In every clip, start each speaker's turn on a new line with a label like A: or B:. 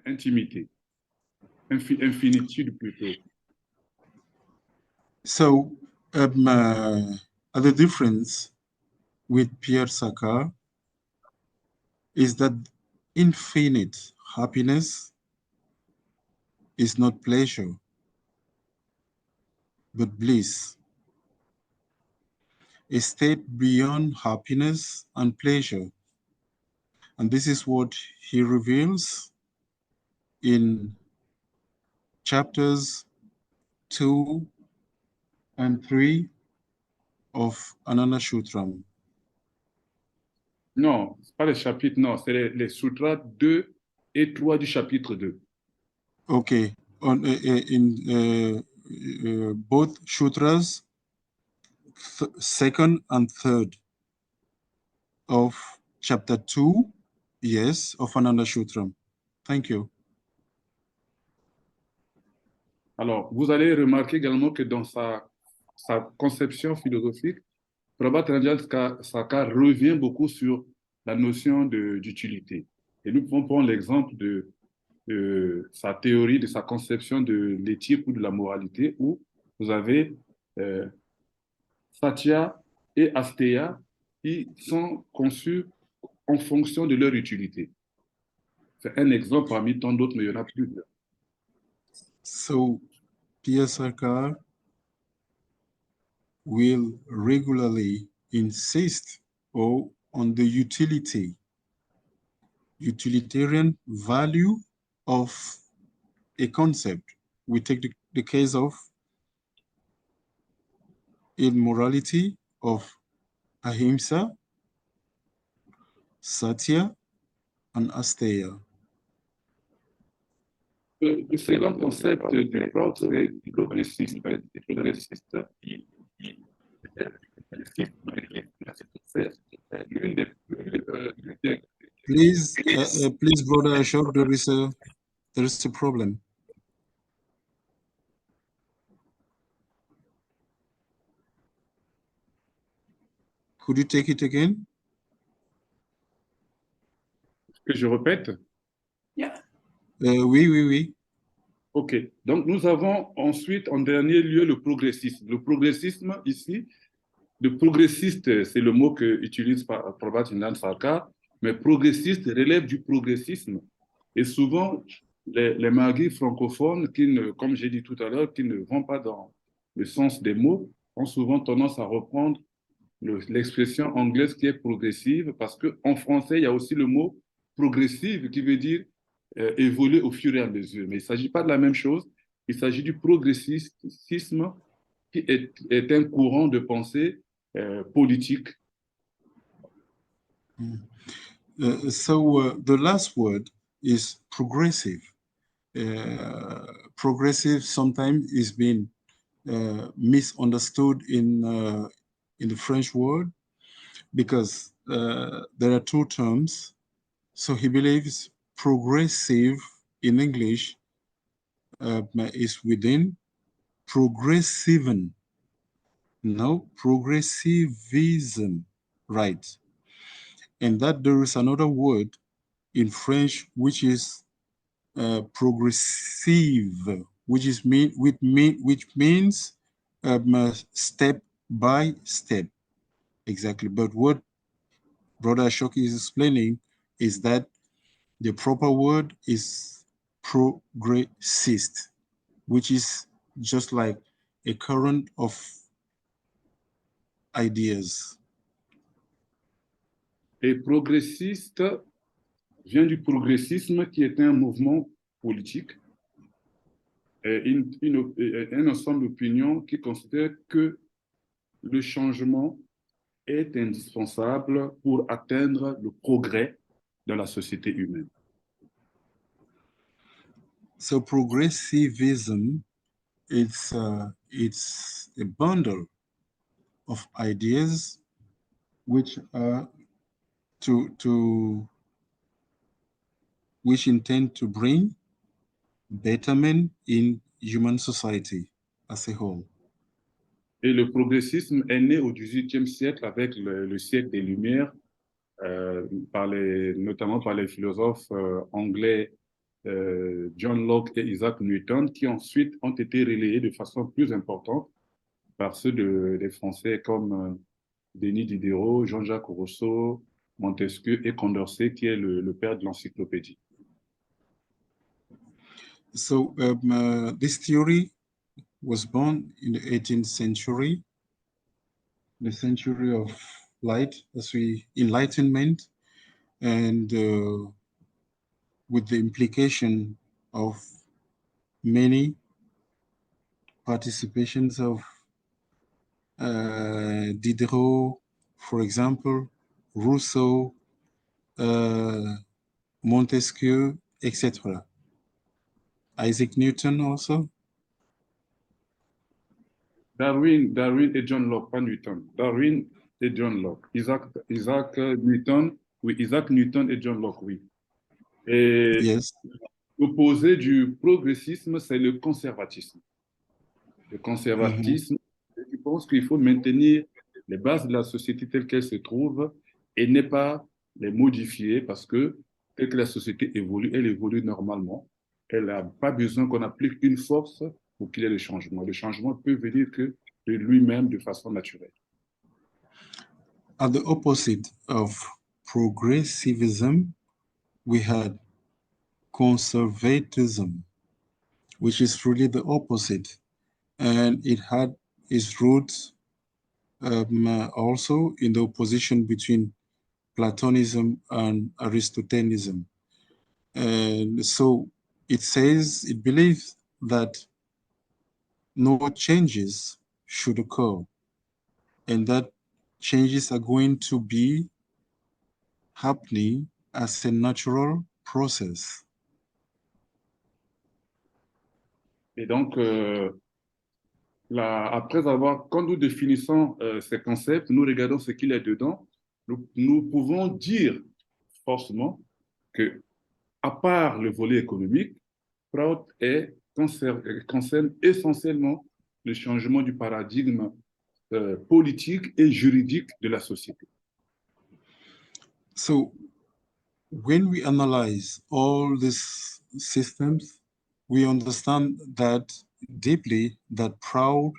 A: intimité, infinitude plutôt.
B: So, the difference with Pierre Saka is that infinite happiness is not pleasure, but bliss, a state beyond happiness and pleasure. And this is what he reveals in chapters 2 and 3 of Ananda Shutram.
A: Non, ce n'est pas les chapitres, non, c'est les sutras 2 et 3 du chapitre 2.
B: Okay, in both sutras, second and third of chapter 2, yes, of Ananda Shutram. Thank you.
A: Alors, vous allez remarquer également que dans sa conception philosophique, Prabhupada Saka revient beaucoup sur la notion d'utilité. Et nous pouvons prendre l'exemple de sa théorie, de sa conception de l'éthique ou de la moralité, où vous avez Satya et Asteya qui sont conçus en fonction de leur utilité. C'est un exemple parmi tant d'autres, mais il y en a plusieurs.
B: So, Pierre Sarkar will regularly insist on the utilitarian value of a concept. We take the case of immorality of Ahimsa, Satya, and Asteya.
A: Le second concept du PROUT, c'est le progressisme.
B: Please, Brother Ashok, there is a problem. Could you take it again?
A: Que je répète?
B: Oui.
A: OK. Donc, nous avons ensuite, en dernier lieu, le progressisme. Le progressisme, ici, le progressiste, c'est le mot que utilise Prabhupada Sarkar, mais progressiste relève du progressisme. Et souvent, les maguis francophones, comme j'ai dit tout à l'heure, qui ne vont pas dans le sens des mots, ont souvent tendance à reprendre l'expression anglaise qui est progressive, parce qu'en français, il y a aussi le mot progressive qui veut dire évoluer au fur et à mesure. Mais il ne s'agit pas de la même chose. Il s'agit du progressisme qui est un courant de pensée politique.
B: So the last word is progressive. Progressive sometimes is being misunderstood in the French word because there are two terms. So he believes progressive in English is within progressivism. No, progressivism, right? And that there is another word in French which is progressive, which means step by step. Exactly. But what Brother Ashok is explaining is that the proper word is progressist, which is just like a current of ideas.
A: Et progressiste vient du progressisme qui est un mouvement politique, un ensemble d'opinions qui considèrent que le changement est indispensable pour atteindre le progrès dans la société humaine.
B: So progressivism, it's a bundle of ideas which are which intend to bring betterment in human society as a whole.
A: Et le progressisme est né au XVIIIe siècle avec le siècle des Lumières, notamment par les philosophes anglais John Locke et Isaac Newton, qui ensuite ont été relayés de façon plus importante par ceux des Français comme Denis Diderot, Jean-Jacques Rousseau, Montesquieu et Condorcet, qui est le père de l'encyclopédie.
B: So this theory was born in the 18th century, the century of light, enlightenment, and with the implication of many participations of Diderot, for example, Rousseau, Montesquieu, etc. Isaac Newton also.
A: Darwin et John Locke, pas Newton. Darwin et John Locke. Isaac Newton, oui, Isaac Newton et John Locke, oui. Et
B: Yes.
A: l'opposé du progressisme, c'est le conservatisme. Le conservatisme, je pense qu'il faut maintenir les bases de la société telles qu'elles se trouvent et ne pas les modifier parce que telle que la société évolue, elle évolue normalement. Elle n'a pas besoin qu'on applique une force pour qu'il y ait le changement. Le changement peut venir que de lui-même de façon naturelle.
B: At the opposite of progressivism, we had conservatism, which is really the opposite. And it had its roots also in the opposition between Platonism and Aristotelianism. And so it believes that no changes should occur and that changes are going to be happening as a natural process.
A: Et donc, quand nous définissons ces concepts, nous regardons ce qu'il y a dedans, nous pouvons dire forcément que, à part le volet économique, PROUT concerne essentiellement le changement du paradigme politique et juridique de la société.
B: So when we analyze all these systems, we understand that deeply that PROUT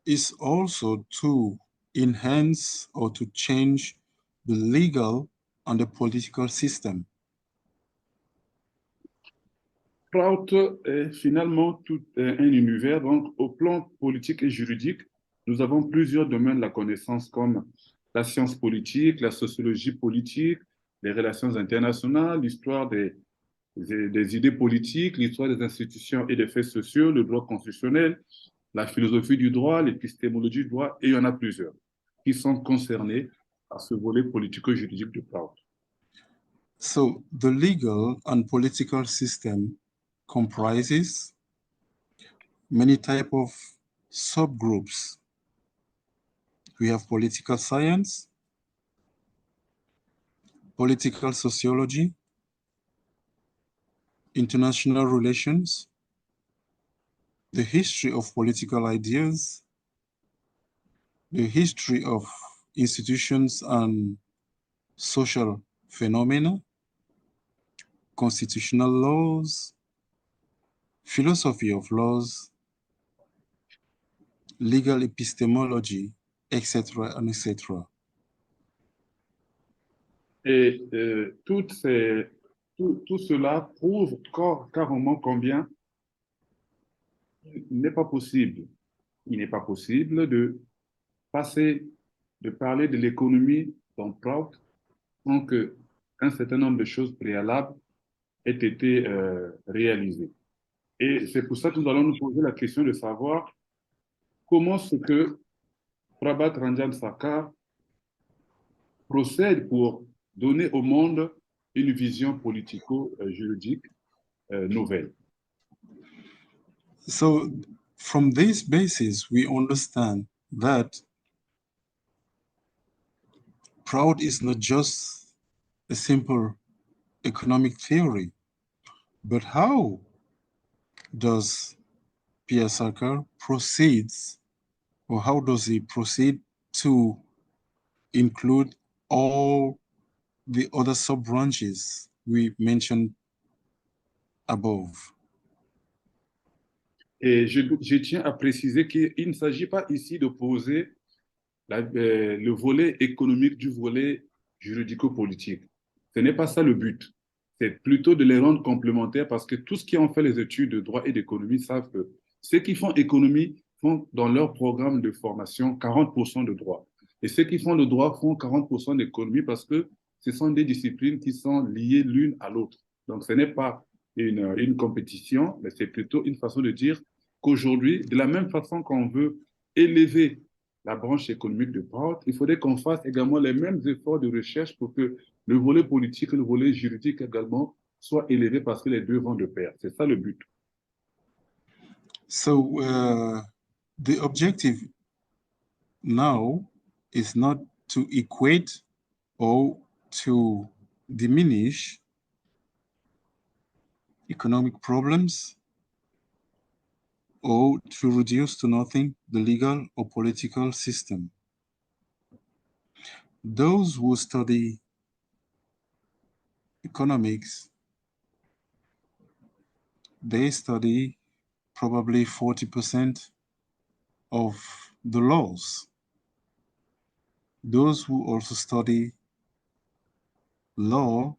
B: is also to enhance or to change the legal and the political system.
A: PROUT est finalement tout un univers. Donc, au plan politique et juridique, nous avons plusieurs domaines de la connaissance comme la science politique, la sociologie politique, les relations internationales, l'histoire des idées politiques, l'histoire des institutions et des faits sociaux, le droit constitutionnel, la philosophie du droit, l'épistémologie du droit, et il y en a plusieurs qui sont concernés par ce volet politico-juridique de PROUT.
B: So the legal and political system comprises many type of subgroups. We have political science, political sociology, international relations, the history of political ideas, the history of institutions and social phenomena, constitutional laws, philosophy of laws, legal epistemology, etc., and etc.
A: Et tout cela prouve carrément combien il n'est pas possible. Il n'est pas possible de parler de l'économie dans PROUT sans qu'un certain nombre de choses préalables aient été réalisées. Et c'est pour ça que nous allons nous poser la question de savoir comment ce que Prabhat Ranjan Sarkar procède pour donner au monde une vision politico-juridique nouvelle.
B: So from this basis, we understand that PROUT is not just a simple economic theory, but how does P.R. Sarkar proceeds, or how does he proceed to include all the other sub-branches we mentioned above.
A: Et je tiens à préciser qu'il ne s'agit pas ici d'opposer le volet économique du volet juridico-politique. Ce n'est pas ça le but. C'est plutôt de les rendre complémentaires parce que tous qui ont fait les études de droit et d'économie savent que ceux qui font économie font dans leur programme de formation 40% de droit. Et ceux qui font le droit font 40% d'économie parce que ce sont des disciplines qui sont liées l'une à l'autre. Donc, ce n'est pas une compétition, mais c'est plutôt une façon de dire qu'aujourd'hui, de la même façon qu'on veut élever la branche économique de PROUT, il faudrait qu'on fasse également les mêmes efforts de recherche pour que le volet politique et le volet juridique également soient élevés parce que les deux vont de pair. C'est ça le but.
B: So the objective now is not to equate or to diminish economic problems or to reduce to nothing the legal or political system. Those who study economics, they study probably 40% of the laws. Those who also study law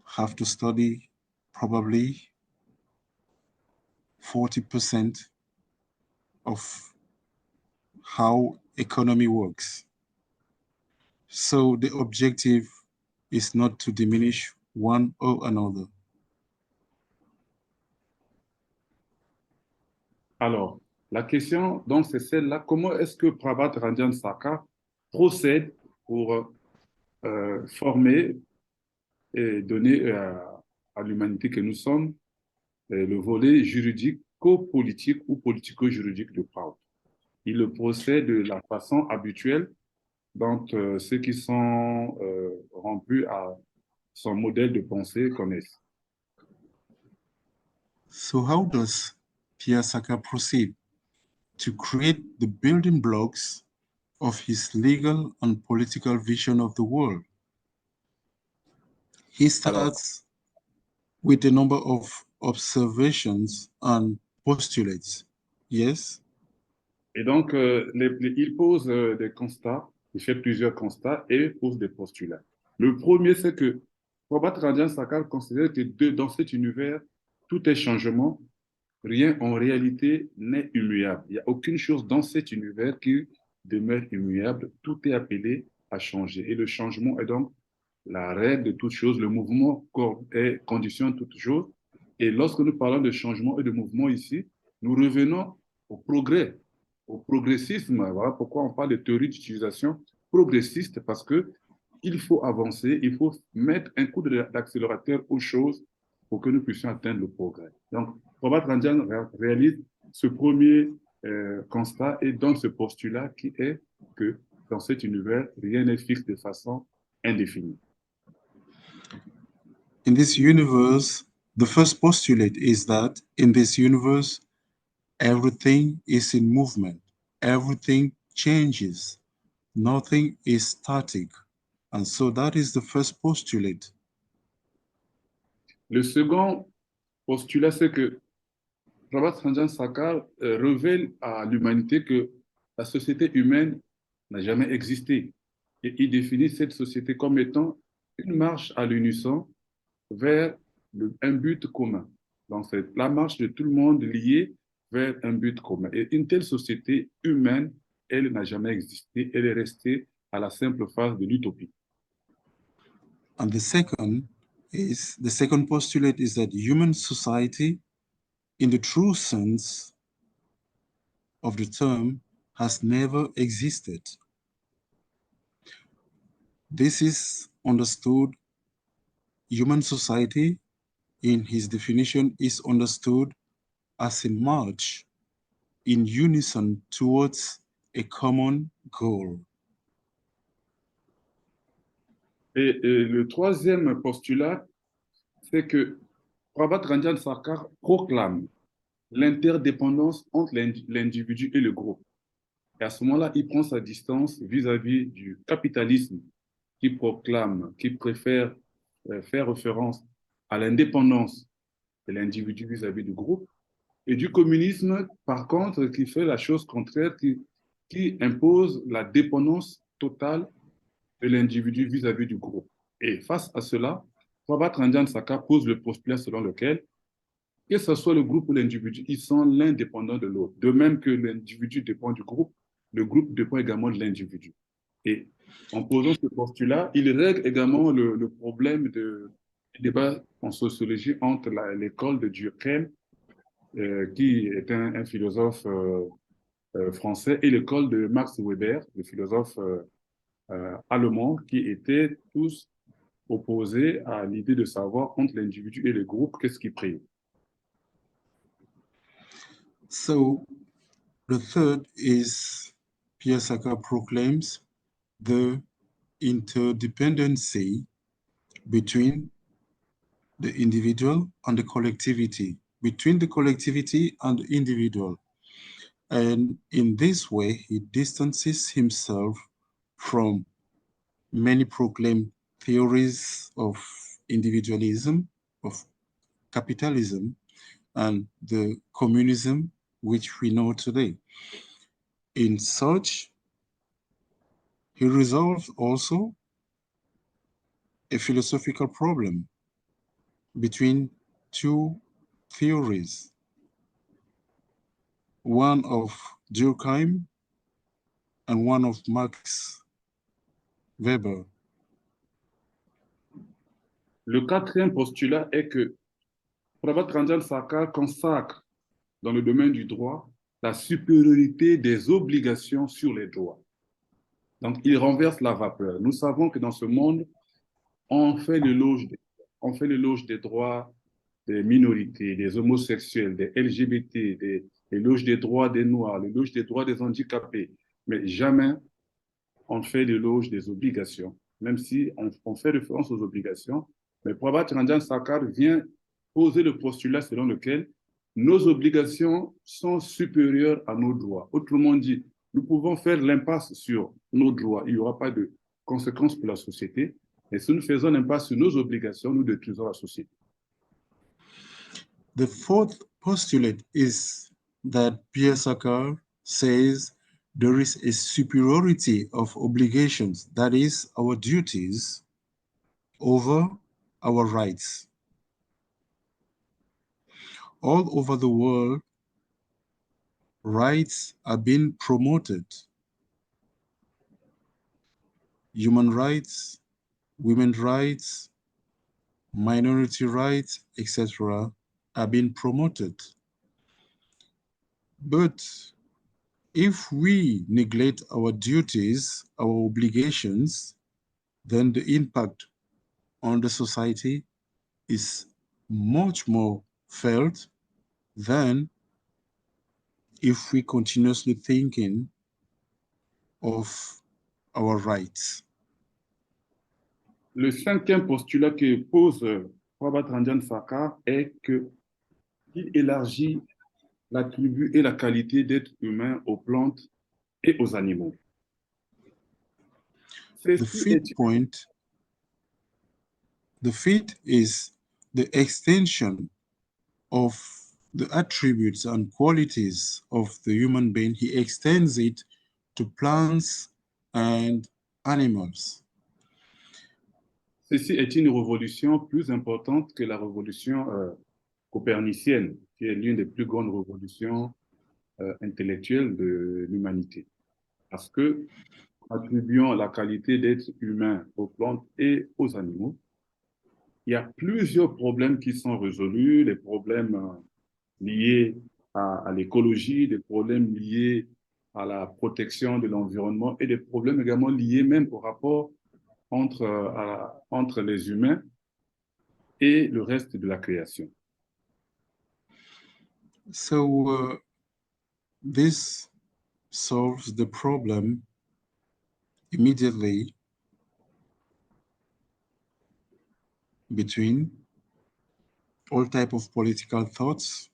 B: have to study probably 40% of how economy works. So the objective is not to diminish one or another.
A: Alors, la question, donc, c'est celle-là. Comment est-ce que Prabhat Ranjan Sarkar procède pour former et donner à l'humanité que nous sommes le volet juridico-politique ou politico-juridique de PROUT? Il le procède de la façon habituelle dont ceux qui sont rompus à son modèle de pensée connaissent.
B: So how does Pierre Saka proceed to create the building blocks of his legal and political vision of the world? He starts with a number of observations and postulates. Yes?
A: Et donc, il pose des constats, il fait plusieurs constats et pose des postulats. Le premier, c'est que Prabhat Ranjan Sarkar considère que dans cet univers, tout est changement, rien en réalité n'est immuable. Il n'y a aucune chose dans cet univers qui demeure immuable, tout est appelé à changer. Et le changement est donc la règle de toute chose, le mouvement est condition de toute chose. Et lorsque nous parlons de changement et de mouvement ici, nous revenons au progrès, au progressisme. Voilà pourquoi on parle de théorie d'utilisation progressiste, parce que il faut avancer, il faut mettre un coup d'accélérateur aux choses pour que nous puissions atteindre le progrès. Donc, Prabhat Ranjan réalise ce premier constat et donne ce postulat qui est que dans cet univers, rien n'est fixe de façon indéfinie.
B: In this universe, the first postulate is that in this universe, everything is in movement. Everything changes. Nothing is static. And so that is the first postulate.
A: Le second postulat, c'est que Prabhat Ranjan Sarkar révèle à l'humanité que la société humaine n'a jamais existé. Et il définit cette société comme étant une marche à l'unisson vers un but commun. Donc, c'est la marche de tout le monde liée vers un but commun. Et une telle société humaine, elle n'a jamais existé. Elle est restée à la simple phase de l'utopie.
B: And the second postulate is that human society, in the true sense of the term, has never existed. This is understood, human society, in his definition, is understood as a march in unison towards a common goal.
A: Et le troisième postulat, c'est que Prabhat Ranjan Sarkar proclame l'interdépendance entre l'individu et le groupe. Et à ce moment-là, il prend sa distance vis-à-vis du capitalisme qui proclame, qui préfère faire référence à l'indépendance de l'individu vis-à-vis du groupe, et du communisme, par contre, qui fait la chose contraire, qui impose la dépendance totale de l'individu vis-à-vis du groupe. Et face à cela, Prabhat Ranjan Saka pose le postulat selon lequel, que ce soit le groupe ou l'individu, ils sont l'un dépendant de l'autre. De même que l'individu dépend du groupe, le groupe dépend également de l'individu. Et en posant ce postulat, il règle également le problème du débat en sociologie entre l'école de Durkheim, qui est un philosophe français, et l'école de Max Weber, le philosophe allemand, qui étaient tous opposés à l'idée de savoir entre l'individu et le groupe, qu'est-ce qui prime.
B: So the third is Pierre Saka proclaims the interdependency between the individual and the collectivity, between the collectivity and the individual. And in this way, he distances himself from many proclaimed theories of individualism, of capitalism, and the communism which we know today. In such, he resolves also a philosophical problem between two theories, one of Durkheim and one of Max Weber.
A: Le quatrième postulat est que Prabhat Ranjan Saka consacre dans le domaine du droit la supériorité des obligations sur les droits. Donc, il renverse la vapeur. Nous savons que dans ce monde, on fait l'éloge des droits des minorités, des homosexuels, des LGBT, l'éloge des droits des Noirs, l'éloge des droits des handicapés, mais jamais on fait l'éloge des obligations, même si on fait référence aux obligations. Mais Prabhat Ranjan Sakar vient poser le postulat selon lequel nos obligations sont supérieures à nos droits. Autrement dit, nous pouvons faire l'impasse sur nos droits. Il n'y aura pas de conséquences pour la société. Et si nous faisons l'impasse sur nos obligations, nous détruisons la société.
B: The fourth postulate is that Pierre Saka says there is a superiority of obligations, that is, our duties, over our rights. All over the world, rights are being promoted. Human rights, women's rights, minority rights, etc., are being promoted. But if we neglect our duties, our obligations, then the impact on the society is much more felt than if we continuously thinking of our rights.
A: Le cinquième postulat que pose Prabhat Ranjan Saka est qu'il élargit l'attribut et la qualité d'être humain aux plantes et aux animaux.
B: The fifth point, the fifth is the extension of the attributes and qualities of the human being. He extends it to plants and animals.
A: Ceci est une révolution plus importante que la révolution copernicienne, qui est l'une des plus grandes révolutions intellectuelles de l'humanité. Parce que, attribuant la qualité d'être humain aux plantes et aux animaux, il y a plusieurs problèmes qui sont résolus, les problèmes liés à l'écologie, des problèmes liés à la protection de l'environnement et des problèmes également liés même au rapport entre les humains et le reste de la création.
B: So this solves the problem immediately between all type of political thoughts,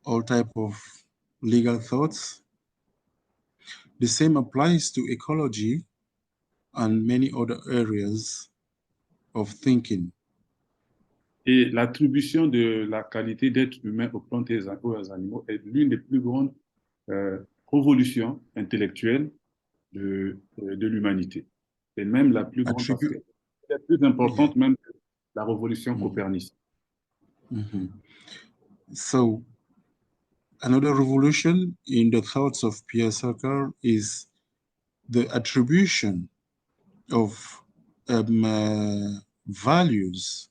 B: all type of legal thoughts. The same applies to ecology and many other areas of thinking.
A: Et l'attribution de la qualité d'être humain aux plantes et aux animaux est l'une des plus grandes révolutions intellectuelles de l'humanité. C'est même la plus grande parce
B: Attribute,
A: qu'elle est la plus
B: yeah.
A: importante même que la révolution
B: Mm.
A: copernicienne.
B: Mhm. So another revolution in the thoughts of Pierre Sarkar is the attribution of values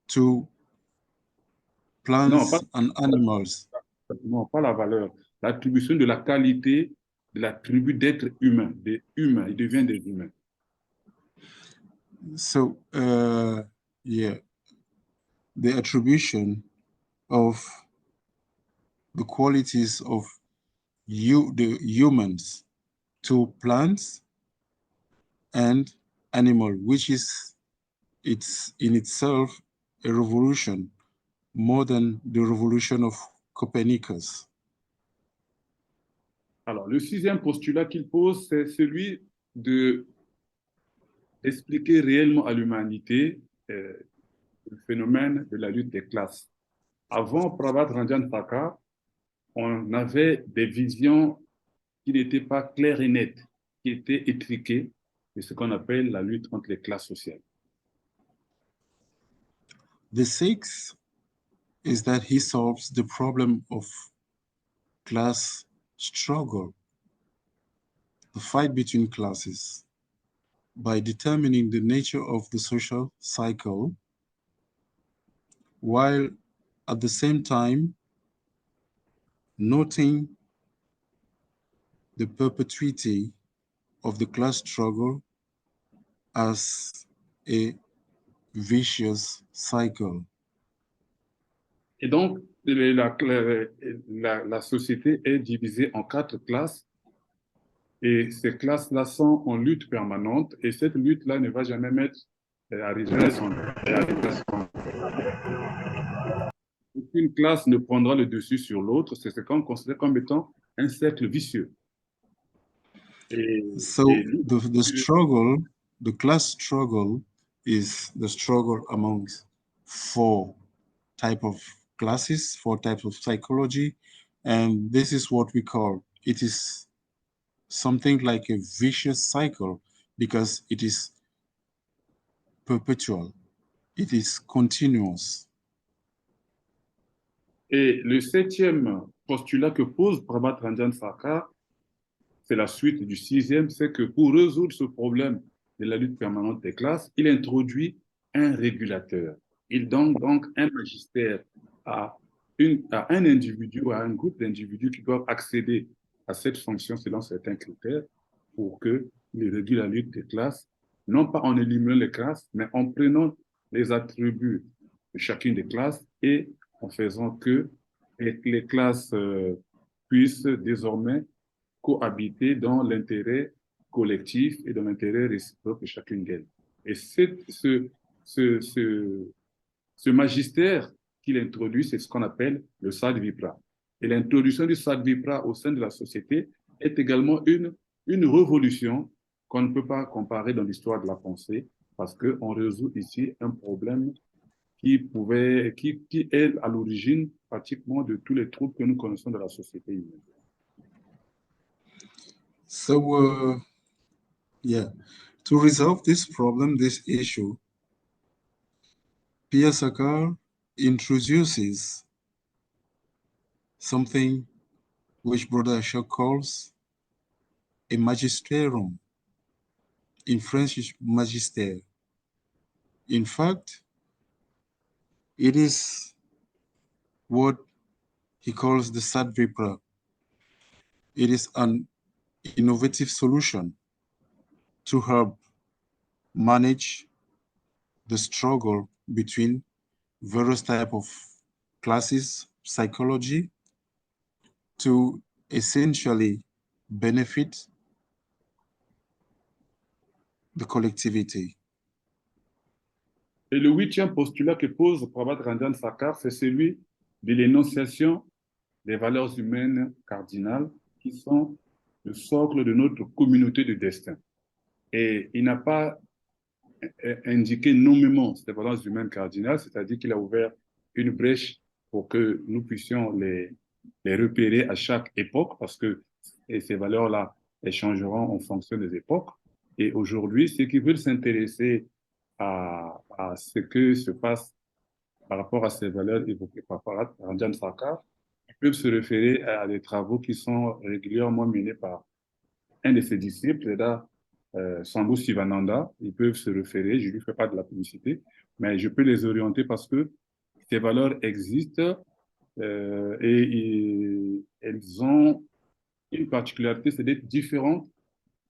B: to
A: Non, pas,
B: plants and animals.
A: non, pas la valeur. L'attribution de la qualité de l'attribut d'être humain, des humains. Il devient des humains.
B: So, yeah, the attribution of the qualities of the humans to plants and animal, which is it's in itself a revolution more than the revolution of Copernicus.
A: Alors, le sixième postulat qu'il pose, c'est celui de expliquer réellement à l'humanité le phénomène de la lutte des classes. Avant Prabhat Ranjan Thakar, on avait des visions qui n'étaient pas claires et nettes, qui étaient étriquées de ce qu'on appelle la lutte entre les classes sociales.
B: The sixth is that he solves the problem of class struggle, the fight between classes, by determining the nature of the social cycle, while at the same time noting the perpetuity of the class struggle as a vicious cycle.
A: Et donc, la société est divisée en quatre classes et ces classes-là sont en lutte permanente et cette lutte-là ne va jamais mettre arriver à son. Aucune classe ne prendra le dessus sur l'autre, c'est ce qu'on considère comme étant un cercle vicieux.
B: So the struggle, the class struggle is the struggle amongst four types of classes, four types of psychology, and this is what we call, it is something like a vicious cycle because it is perpetual, it is continuous.
A: Et le septième postulat que pose Prabhat Ranjan Thakar, c'est la suite du sixième, c'est que pour résoudre ce problème de la lutte permanente des classes, il introduit un régulateur. Il donne donc un magistère à un individu ou à un groupe d'individus qui doivent accéder à cette fonction selon certains critères pour qu'il régule la lutte des classes, non pas en éliminant les classes, mais en prenant les attributs de chacune des classes et en faisant que les classes puissent désormais cohabiter dans l'intérêt collectif et dans l'intérêt réciproque de chacune d'elles. Et ce magistère qu'il introduit, c'est ce qu'on appelle le Sadvipra. Et l'introduction du Sadvipra au sein de la société est également une révolution qu'on ne peut pas comparer dans l'histoire de la pensée parce qu'on résout ici un problème qui est à l'origine pratiquement de tous les troubles que nous connaissons de la société humaine.
B: So, yeah, to resolve this problem, this issue, Pierre Sarkar introduces something which Brother Ashok calls a magisterium. In French, magistère. In fact, it is what he calls the Sadvipra. It is an innovative solution to help manage the struggle between various types of classes, psychology, to essentially benefit the collectivity.
A: Et le huitième postulat que pose Prabhat Ranjan Thakar, c'est celui de l'énonciation des valeurs humaines cardinales qui sont le socle de notre communauté de destin. Et il n'a pas indiqué nommément ces valeurs humaines cardinales, c'est-à-dire qu'il a ouvert une brèche pour que nous puissions les repérer à chaque époque, parce que ces valeurs-là, elles changeront en fonction des époques. Et aujourd'hui, ceux qui veulent s'intéresser à ce que se passe par rapport à ces valeurs évoquées par Ranjan Sarkar, ils peuvent se référer à des travaux qui sont régulièrement menés par un de ses disciples, là, Sambhu Sivananda. Ils peuvent se référer, je ne lui fais pas de la publicité, mais je peux les orienter parce que ces valeurs existent et elles ont une particularité, c'est d'être différentes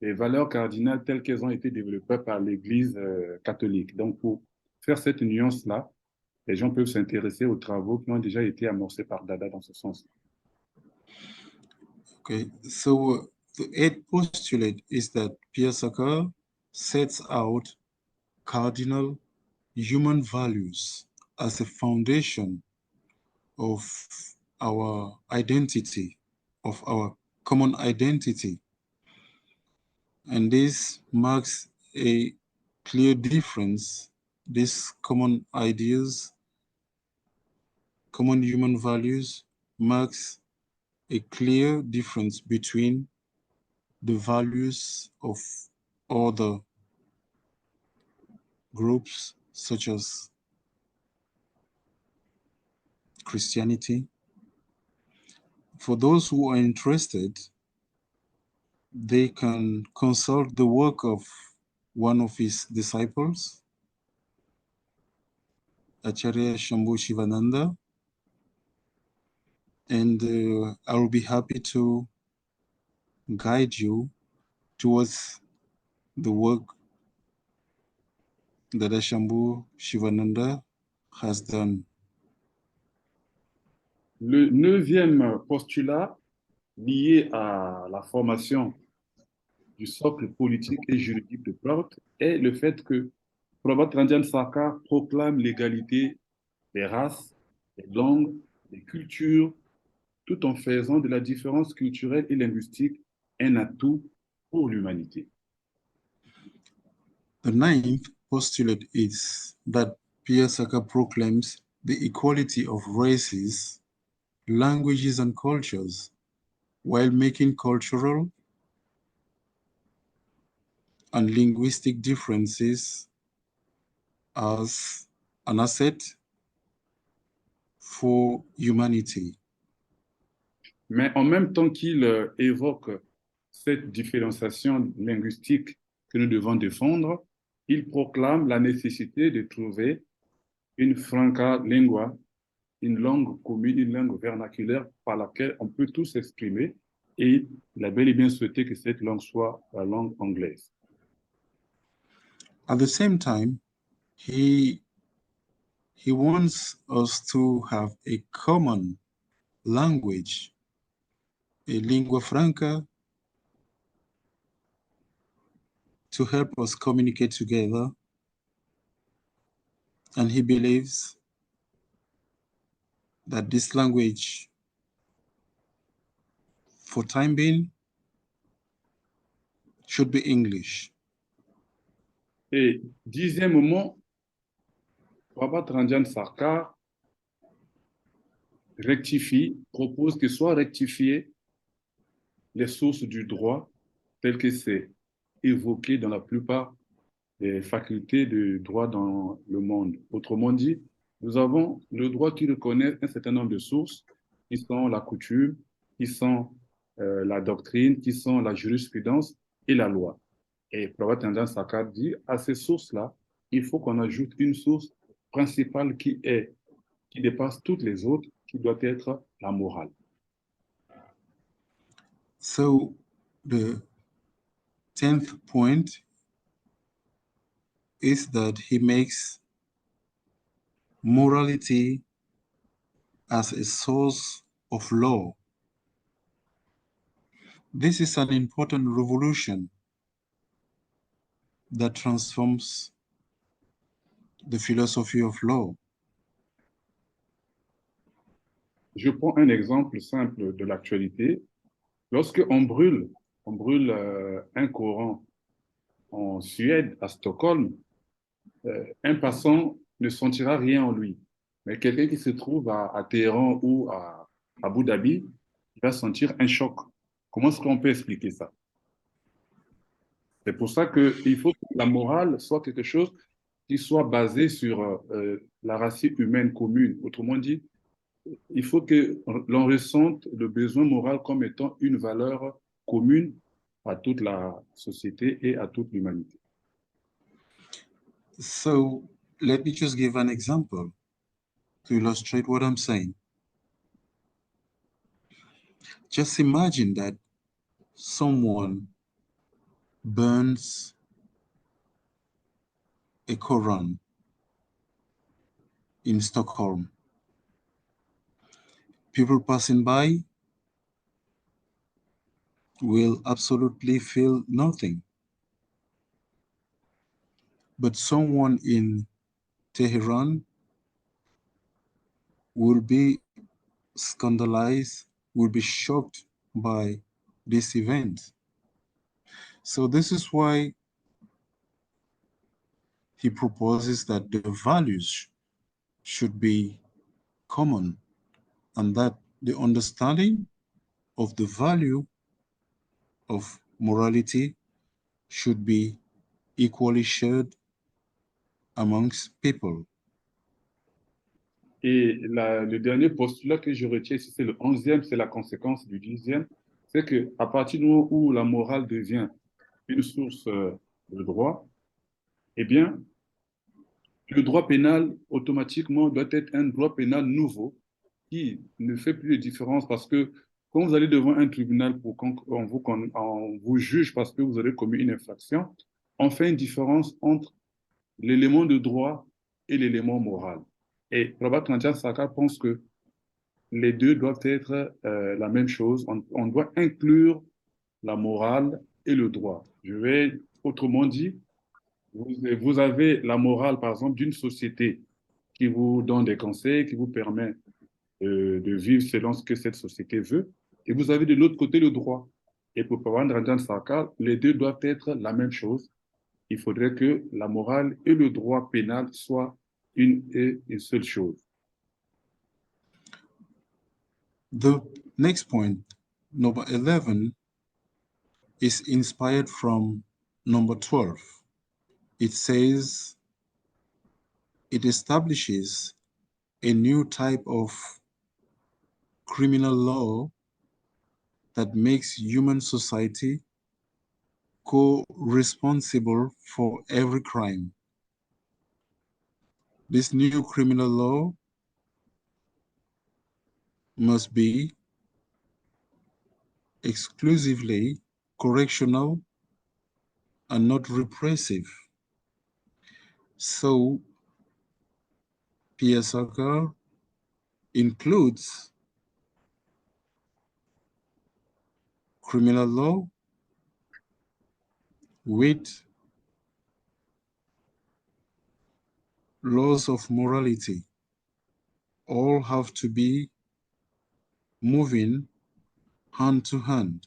A: des valeurs cardinales telles qu'elles ont été développées par l'Église catholique. Donc, pour faire cette nuance-là, les gens peuvent s'intéresser aux travaux qui ont déjà été amorcés par Dada dans ce sens.
B: Okay, so the eighth postulate is that Piasaka sets out cardinal human values as a foundation of our identity, of our common identity. And this marks a clear difference. These common ideas, common human values, marks a clear difference between the values of other groups, such as Christianity. For those who are interested, they can consult the work of one of his disciples, Acharya Shambhu Shivananda, and I will be happy to guide you towards the work that Shambhu Shivananda has done.
A: Le neuvième postulat lié à la formation du socle politique et juridique de PROUT est le fait que Prabhat Ranjan Sarkar proclame l'égalité des races, des langues, des cultures, tout en faisant de la différence culturelle et linguistique un atout pour l'humanité.
B: The ninth postulate is that Piasaka proclaims the equality of races, languages, and cultures while making cultural and linguistic differences as an asset for humanity.
A: Mais en même temps qu'il évoque cette différenciation linguistique que nous devons défendre, il proclame la nécessité de trouver une franca lingua, une langue commune, une langue vernaculaire par laquelle on peut tous s'exprimer. Et il a bel et bien souhaité que cette langue soit la langue anglaise.
B: At the same time, he wants us to have a common language, a lingua franca, to help us communicate together. And he believes that this language, for time being, should be English.
A: Et dixièmement, Prabhat Ranjan Sarkar rectifie, propose que soient rectifiées les sources du droit telles que c'est évoqué dans la plupart des facultés de droit dans le monde. Autrement dit, nous avons le droit qui reconnaît un certain nombre de sources qui sont la coutume, qui sont la doctrine, qui sont la jurisprudence et la loi. Et Prabhat Ranjan Sarkar dit, à ces sources-là, il faut qu'on ajoute une source principale qui dépasse toutes les autres, qui doit être la morale.
B: So the 10th point is that he makes morality as a source of law. This is an important revolution that transforms the philosophy of law.
A: Je prends un exemple simple de l'actualité. Lorsque on brûle un Coran en Suède, à Stockholm, un passant ne sentira rien en lui. Mais quelqu'un qui se trouve à Téhéran ou à Abu Dhabi, il va sentir un choc. Comment est-ce qu'on peut expliquer ça? C'est pour ça qu'il faut que la morale soit quelque chose qui soit basé sur la racine humaine commune. Autrement dit, il faut que l'on ressente le besoin moral comme étant une valeur commune à toute la société et à toute l'humanité.
B: So let me just give an example to illustrate what I'm saying. Just imagine that someone burns a Quran in Stockholm. People passing by will absolutely feel nothing. But someone in Tehran will be scandalized, will be shocked by this event. So this is why he proposes that the values should be common and that the understanding of the value of morality should be equally shared amongst people.
A: Et le dernier postulat que je retiens ici, c'est le 11e, c'est la conséquence du 10e, c'est qu'à partir du moment où la morale devient une source de droit, eh bien, le droit pénal, automatiquement, doit être un droit pénal nouveau qui ne fait plus de différence parce que quand vous allez devant un tribunal pour qu'on on vous juge parce que vous avez commis une infraction, on fait une différence entre l'élément de droit et l'élément moral. Et Robert Kantian Saka pense que les deux doivent être la même chose. On doit inclure la morale et le droit. Je vais autrement dit, vous avez la morale, par exemple, d'une société qui vous donne des conseils, qui vous permet de vivre selon ce que cette société veut. Et vous avez de l'autre côté le droit. Et pour Pawan Ranjan Sarkar, les deux doivent être la même chose. Il faudrait que la morale et le droit pénal soient une et une seule chose.
B: The next point, number 11, is inspired from number 12. It says it establishes a new type of criminal law that makes human society co-responsible for every crime. This new criminal law must be exclusively correctional and not repressive. So PSR includes criminal law with laws of morality. All have to be moving hand to hand.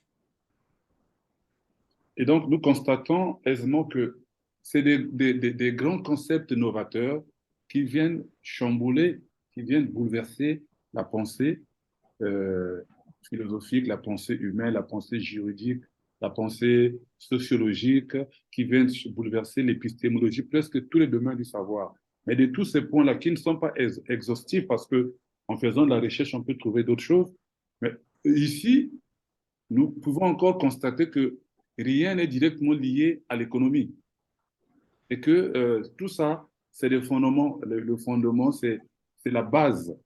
A: Et donc, nous constatons aisément que c'est des grands concepts novateurs qui viennent chambouler, qui viennent bouleverser la pensée euh, philosophique, la pensée humaine, la pensée juridique, la pensée sociologique, qui viennent bouleverser l'épistémologie, presque tous les domaines du savoir. Mais de tous ces points-là qui ne sont pas exhaustifs parce que en faisant de la recherche, on peut trouver d'autres choses. Mais ici, nous pouvons encore constater que rien n'est directement lié à l'économie et que tout ça, c'est le fondement. Le fondement, c'est la base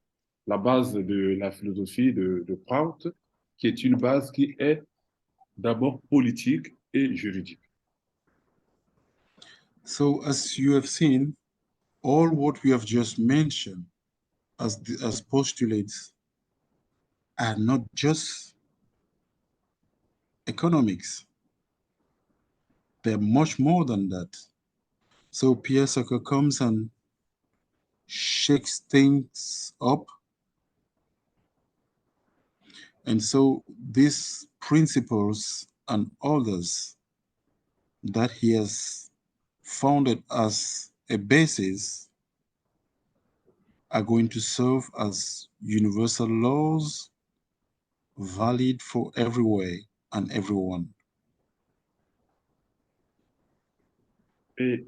A: de la philosophie de PROUT, qui est une base qui est d'abord politique et juridique.
B: So as you have seen, all what we have just mentioned as postulates are not just economics. They're much more than that. So Pierre Saka comes and shakes things up. And so these principles and others that he has founded as a basis are going to serve as universal laws valid for everywhere and everyone.
A: Et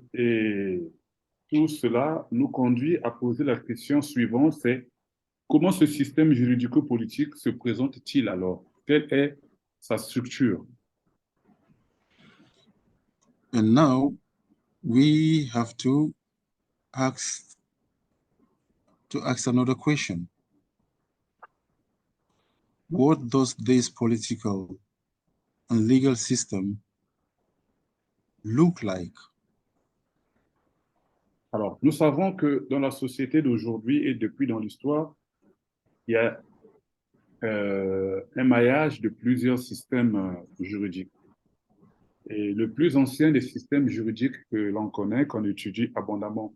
A: tout cela nous conduit à poser la question suivante, c'est comment ce système juridico-politique se présente-t-il alors? Quelle est sa structure?
B: And now we have to ask another question. What does this political and legal system look like?
A: Alors, nous savons que dans la société d'aujourd'hui et depuis dans l'histoire, il y a un maillage de plusieurs systèmes juridiques. Et le plus ancien des systèmes juridiques que l'on connaît, qu'on étudie abondamment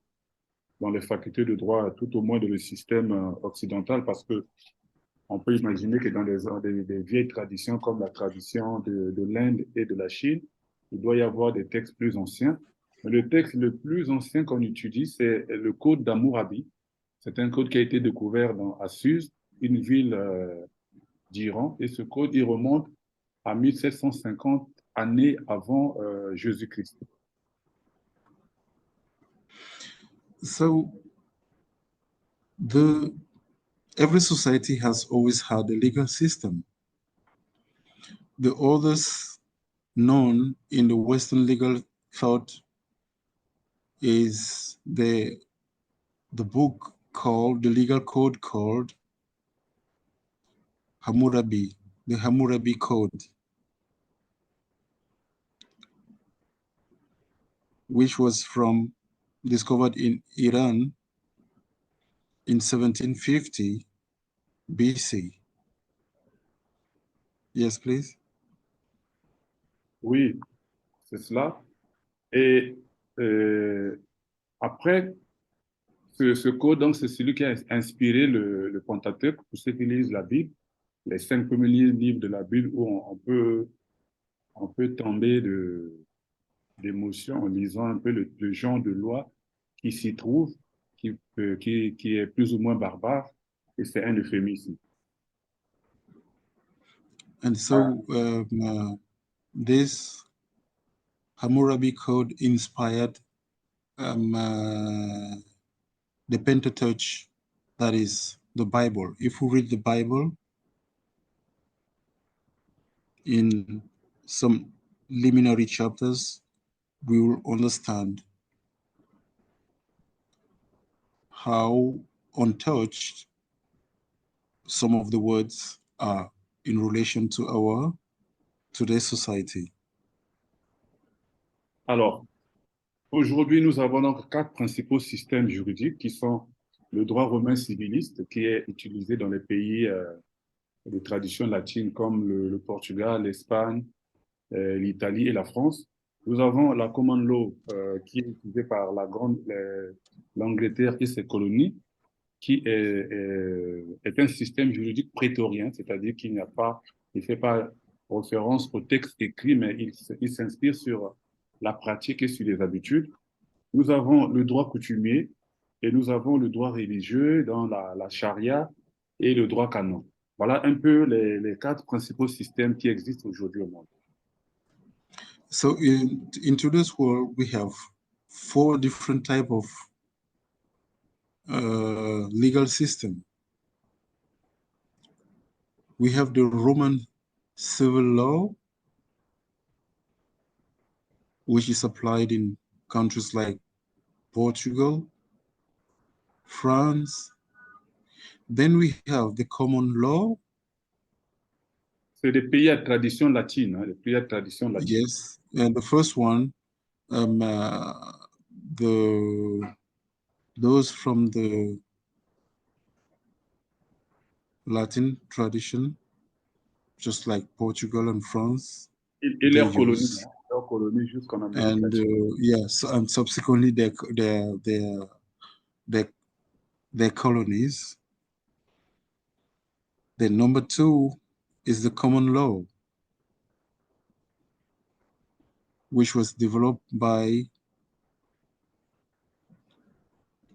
A: dans les facultés de droit, tout au moins dans le système occidental, parce que on peut imaginer que dans des vieilles traditions comme la tradition de l'Inde et de la Chine, il doit y avoir des textes plus anciens. Mais le texte le plus ancien qu'on étudie, c'est le Code d'Hammurabi. C'est un code qui a été découvert à Suse, une ville d'Iran, et ce code, il remonte à 1750 années avant Jésus-Christ.
B: So every society has always had a legal system. The oldest known in the Western legal thought is the book called, the legal code called Hammurabi, the Hammurabi Code, which was discovered in Iran in 1750 BC. Yes, please.
A: Oui, c'est cela. Et après, ce code, donc, c'est celui qui a inspiré le Pentateuque, pour ceux qui lisent la Bible, les 5 premiers livres de la Bible où on peut tomber d'émotion en lisant un peu le genre de loi qui s'y trouve, qui est plus ou moins barbare, et c'est un euphémisme.
B: And so this Hammurabi Code inspired the Pentateuch, that is the Bible. If we read the Bible in some liminary chapters, we will understand how untouched some of the words are in relation to our today's society.
A: Alors, aujourd'hui, nous avons donc 4 principaux systèmes juridiques qui sont le droit romain civiliste, qui est utilisé dans les pays de tradition latine comme le Portugal, l'Espagne, l'Italie et la France. Nous avons la common law qui est utilisée par l'Angleterre et ses colonies, qui est un système juridique prétorien, c'est-à-dire qu'il ne fait pas référence au texte écrit, mais il s'inspire sur la pratique et sur les habitudes. Nous avons le droit coutumier et nous avons le droit religieux dans la charia et le droit canon. Voilà un peu les 4 principaux systèmes qui existent aujourd'hui au monde.
B: So in today's world, we have 4 different types of legal system. We have the Roman civil law, which is applied in countries like Portugal, France. Then we have the common law.
A: C'est des pays à tradition latine, hein, les pays à tradition latine.
B: Yes, and the first one, those from the Latin tradition, just like Portugal and France,
A: Et
B: they
A: leurs colonies,
B: use.
A: hein, leurs colonies jusqu'en Amérique
B: And
A: latine.
B: yes, and subsequently their colonies. Then number 2 is the common law, which was developed by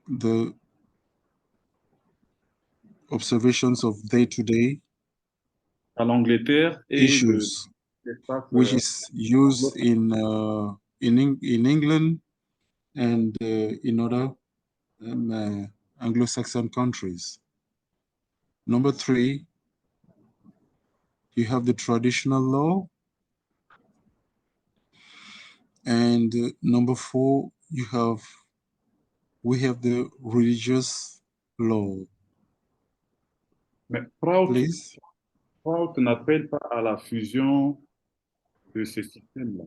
B: the observations of day-to-day
A: à l'Angleterre et de
B: issues,
A: l'espace
B: which is used in England and in other Anglo-Saxon countries. Number 3, you have the traditional law. And number 4, we have the religious law.
A: Mais PROUT,
B: Please.
A: PROUT n'appelle pas à la fusion de ces systèmes-là,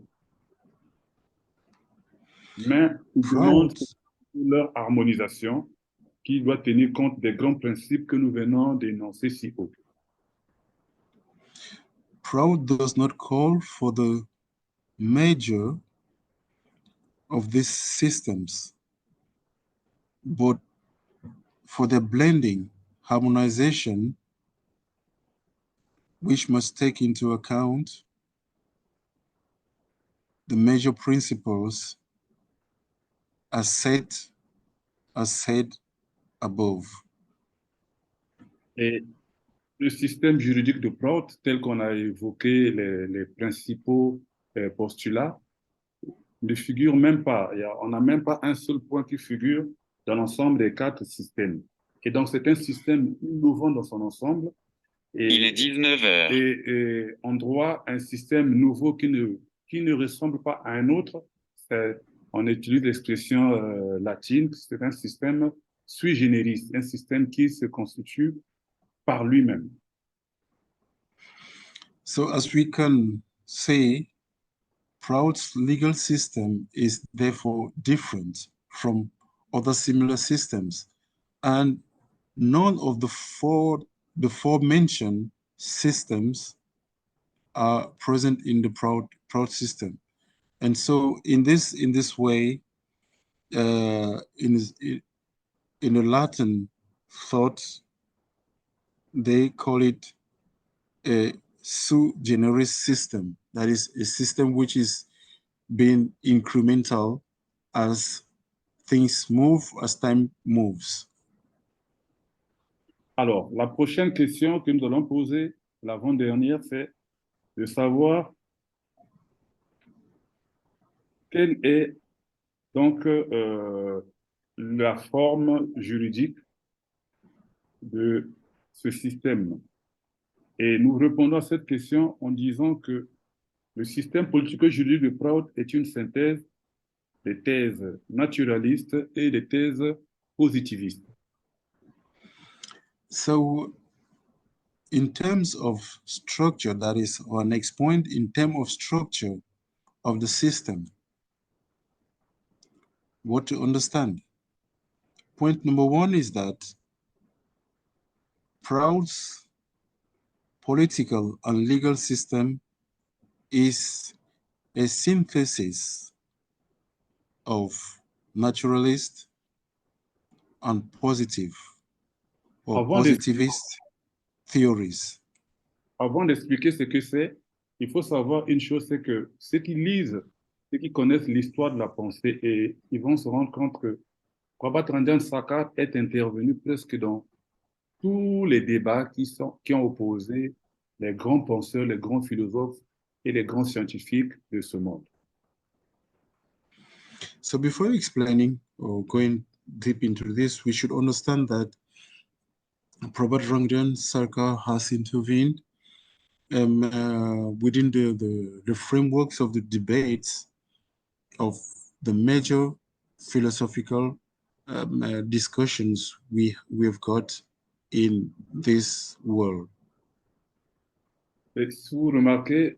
A: mais il demande
B: PROUT,
A: leur harmonisation qui doit tenir compte des grands principes que nous venons d'énoncer si haut.
B: PROUT does not call for the merger of these systems, but for the blending, harmonization, which must take into account the major principles as said above.
A: Et le système juridique de PROUT, tel qu'on a évoqué les principaux postulats, ne figure même pas. On n'a même pas un seul point qui figure dans l'ensemble des 4 systèmes. Et donc, c'est un système innovant dans son ensemble. Et,
C: il est 19 heures.
A: Et en droit, un système nouveau qui ne ressemble pas à un autre, on utilise l'expression latine, c'est un système sui generis, un système qui se constitue par lui-même.
B: So as we can say, PROUT's legal system is therefore different from other similar systems, and none of the four mentioned systems are present in the PROUT system. And so in this way, in the Latin thought, they call it a sui generis system. That is a system which is being incremental as things move, as time moves.
A: Alors, la prochaine question que nous allons poser, l'avant-dernière, c'est de savoir quelle est donc la forme juridique de ce système. Et nous répondons à cette question en disant que le système politico-juridique de PROUT est une synthèse des thèses naturalistes et des thèses positivistes.
B: So, in terms of structure, that is our next point, in terms of structure of the system, what to understand? Point number 1 is that PROUT's political and legal system is a synthesis of naturalist and positive or positivist theories.
A: Avant d'expliquer ce que c'est, il faut savoir une chose, c'est que ceux qui lisent, ceux qui connaissent l'histoire de la pensée, et ils vont se rendre compte que Prabhat Sakar est intervenu presque dans tous les débats qui ont opposé les grands penseurs, les grands philosophes et les grands scientifiques de ce monde.
B: So before explaining or going deep into this, we should understand that Prabhat Sarkar has intervened within the frameworks of the debates of the major philosophical discussions we've got in this world.
A: Et si vous remarquez,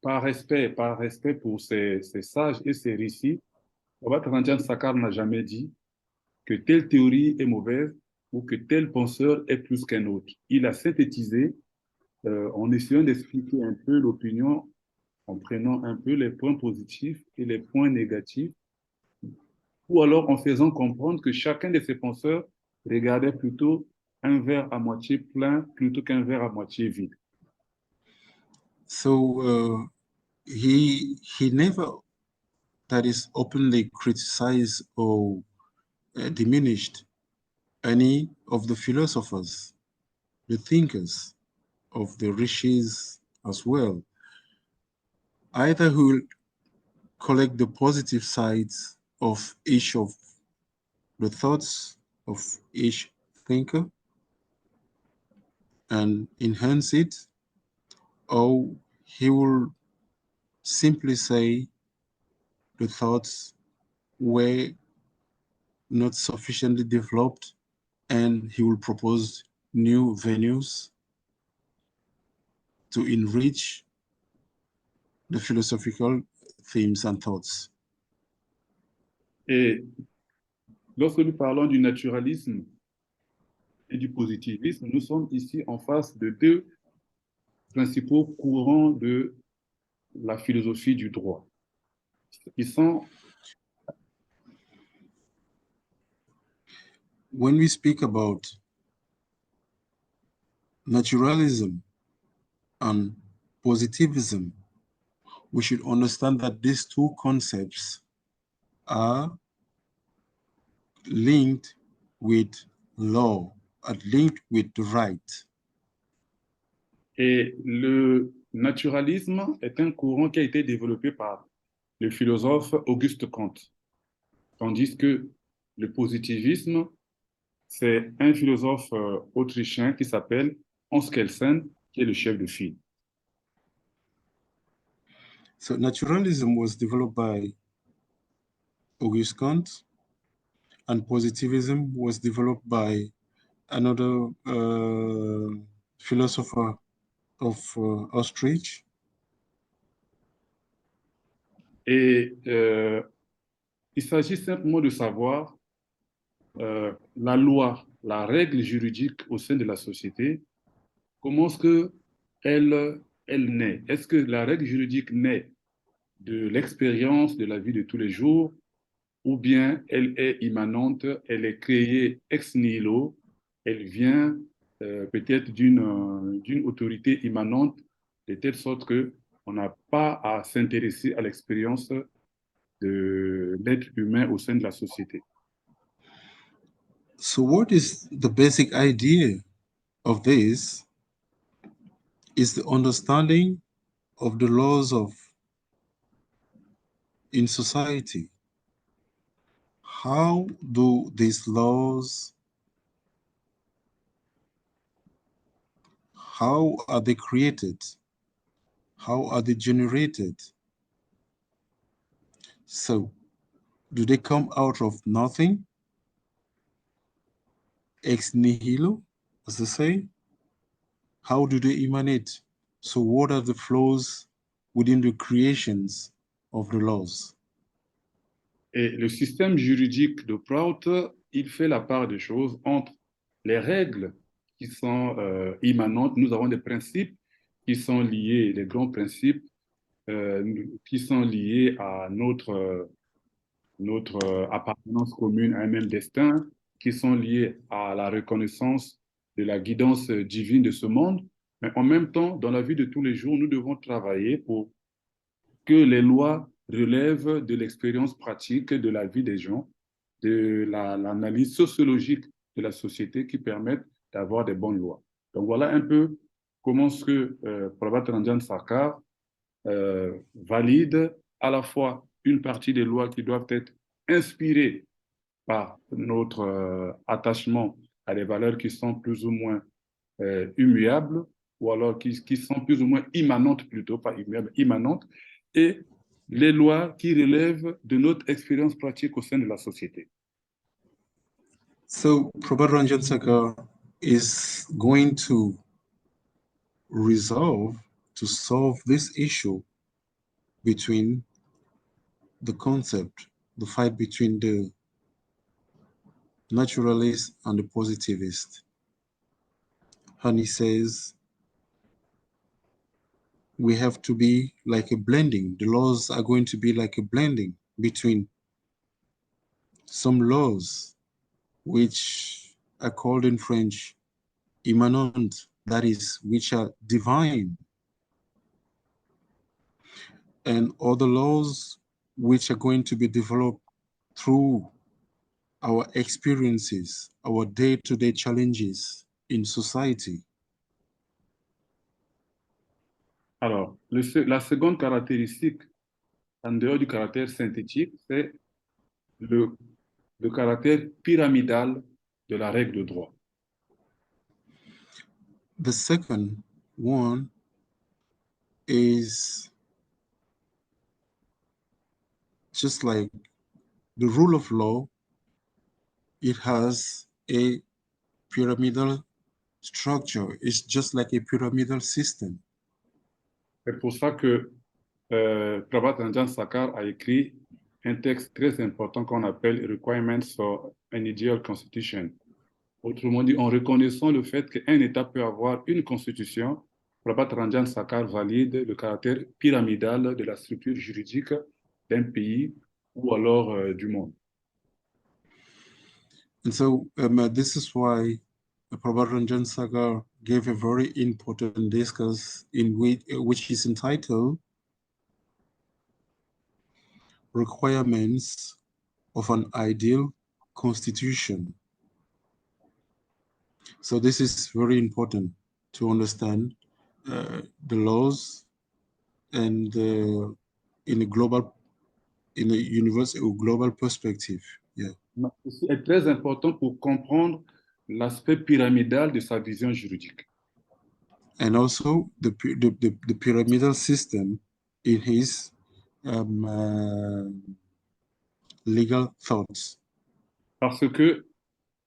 A: par respect pour ces sages et ces récits, Prabhat Sakar n'a jamais dit que telle théorie est mauvaise ou que tel penseur est plus qu'un autre. Il a synthétisé en essayant d'expliquer un peu l'opinion, en prenant un peu les points positifs et les points négatifs, ou alors en faisant comprendre que chacun de ces penseurs regardait plutôt un verre à moitié plein plutôt qu'un verre à moitié vide.
B: So he never, that is, openly criticized or diminished any of the philosophers, the thinkers of the rishis as well. Either who will collect the positive sides of each of the thoughts of each thinker and enhance it, or he will simply say the thoughts were not sufficiently developed and he will propose new venues to enrich the philosophical themes and thoughts.
A: Et lorsque nous parlons du naturalisme et du positivisme, nous sommes ici en face de deux principaux courants de la philosophie du droit. Ils sont
B: When we speak about naturalism and positivism, we should understand that these two concepts are linked with law, are linked with the right.
A: Et le naturalisme est un courant qui a été développé par le philosophe Auguste Comte, tandis que le positivisme, c'est un philosophe autrichien qui s'appelle Hans Kelsen, qui est le chef de file.
B: So naturalism was developed by Auguste Comte, and positivism was developed by another philosopher of Auschwitz.
A: Et il s'agit simplement de savoir la loi, la règle juridique au sein de la société, comment est-ce qu'elle naît? Est-ce que la règle juridique naît de l'expérience de la vie de tous les jours, ou bien elle est immanente, elle est créée ex nihilo, elle vient peut-être d'une autorité immanente, de telle sorte qu'on n'a pas à s'intéresser à l'expérience de l'être humain au sein de la société.
B: So what is the basic idea of this is the understanding of the laws of in society. How do these laws, how are they created? How are they generated? So, do they come out of nothing? Ex nihilo, as they say? How do they emanate? So, what are the flows within the creations of the laws?
A: Et le système juridique de PROUT, il fait la part des choses entre les règles qui sont immanentes. Nous avons des principes qui sont liés, les grands principes qui sont liés à notre appartenance commune à un même destin, qui sont liés à la reconnaissance de la guidance divine de ce monde. Mais en même temps, dans la vie de tous les jours, nous devons travailler pour que les lois relèvent de l'expérience pratique de la vie des gens, de l'analyse sociologique de la société qui permettent d'avoir des bonnes lois. Donc voilà un peu comment ce que Prabhat Ranjan Sarkar valide à la fois une partie des lois qui doivent être inspirées par notre attachement à des valeurs qui sont plus ou moins immuables, ou alors qui sont plus ou moins immanentes plutôt, pas immuables, immanentes, et les lois qui relèvent de notre expérience pratique au sein de la société.
B: So, Prabhat Ranjan Sarkar is going to solve this issue between the concept, the fight between the naturalist and the positivist. And he says, we have to be like a blending. The laws are going to be like a blending between some laws, which are called in French immanent, that is, which are divine, and other laws which are going to be developed through our experiences, our day-to-day challenges in society.
A: Alors, la seconde caractéristique, en dehors du caractère synthétique, c'est le, le caractère pyramidal de la règle de droit.
B: The second one is just like the rule of law. It has a pyramidal structure. It's just like a pyramidal system.
A: C'est pour ça que Prabhat Ranjan Sakar a écrit un texte très important qu'on appelle Requirements for an Ideal Constitution. Autrement dit, en reconnaissant le fait qu'un État peut avoir une constitution, Prabhat Ranjan Sakar valide le caractère pyramidal de la structure juridique d'un pays ou alors du monde.
B: And so this is why Prabhat Ranjan Sagar gave a very important discourse in which is entitled Requirements of an Ideal Constitution. So this is very important to understand the laws and in a universal global perspective. Yeah.
A: Ceci est très important pour comprendre l'aspect pyramidal de sa vision juridique.
B: And also the pyramidal system in his legal thoughts.
A: Parce que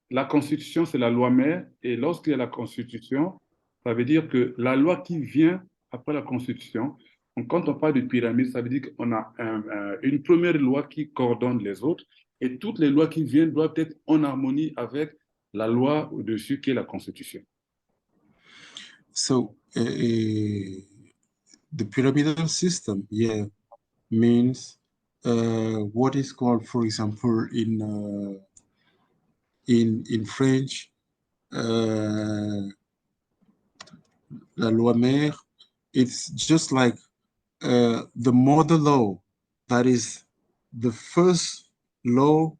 A: la Constitution, c'est la loi mère, et lorsqu'il y a la Constitution, ça veut dire que la loi qui vient après la Constitution, donc quand on parle de pyramide, ça veut dire qu'on a une première loi qui coordonne les autres, et toutes les lois qui viennent doivent être en harmonie avec la loi au-dessus qui est la Constitution.
B: So the pyramidal system, yeah, means what is called, for example, in French, la loi mère. It's just like the mother law, that is the first law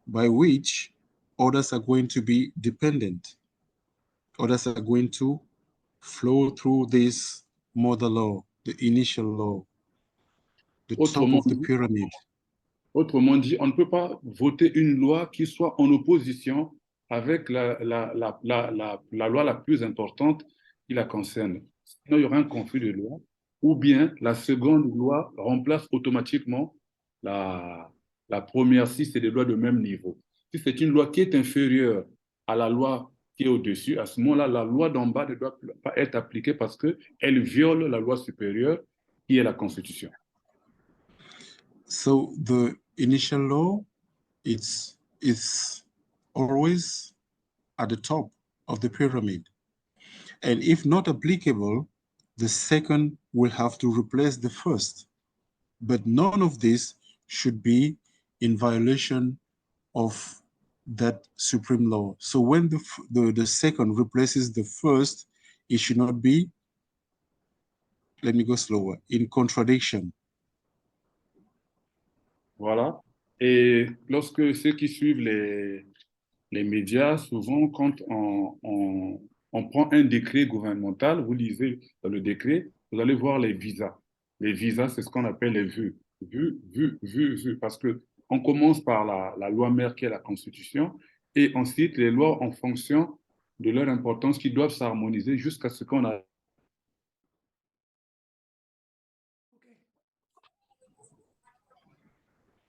B: by which others are going to be dependent. Others are going to flow through this mother law, the initial law, the top of the pyramid.
A: Autrement dit, on ne peut pas voter une loi qui soit en opposition avec la loi la plus importante qui la concerne. Sinon, il y aura un conflit de loi. Ou bien, la seconde loi remplace automatiquement la première si c'est des lois de même niveau. Si c'est une loi qui est inférieure à la loi qui est au-dessus, à ce moment-là, la loi d'en bas ne doit pas être appliquée parce qu'elle viole la loi supérieure qui est la Constitution.
B: So the initial law, it's always at the top of the pyramid. And if not applicable, the second will have to replace the first. But none of this should be in violation of that supreme law. So when the second replaces the first, it should not be, let me go slower, in contradiction.
A: Voilà. Et lorsque ceux qui suivent les médias, souvent, quand on prend un décret gouvernemental, vous lisez dans le décret, vous allez voir les visas. Les visas, c'est ce qu'on appelle les vues. Vues. Parce qu'on commence par la loi mère qui est la Constitution, et ensuite les lois en fonction de leur importance qui doivent s'harmoniser jusqu'à ce qu'on a.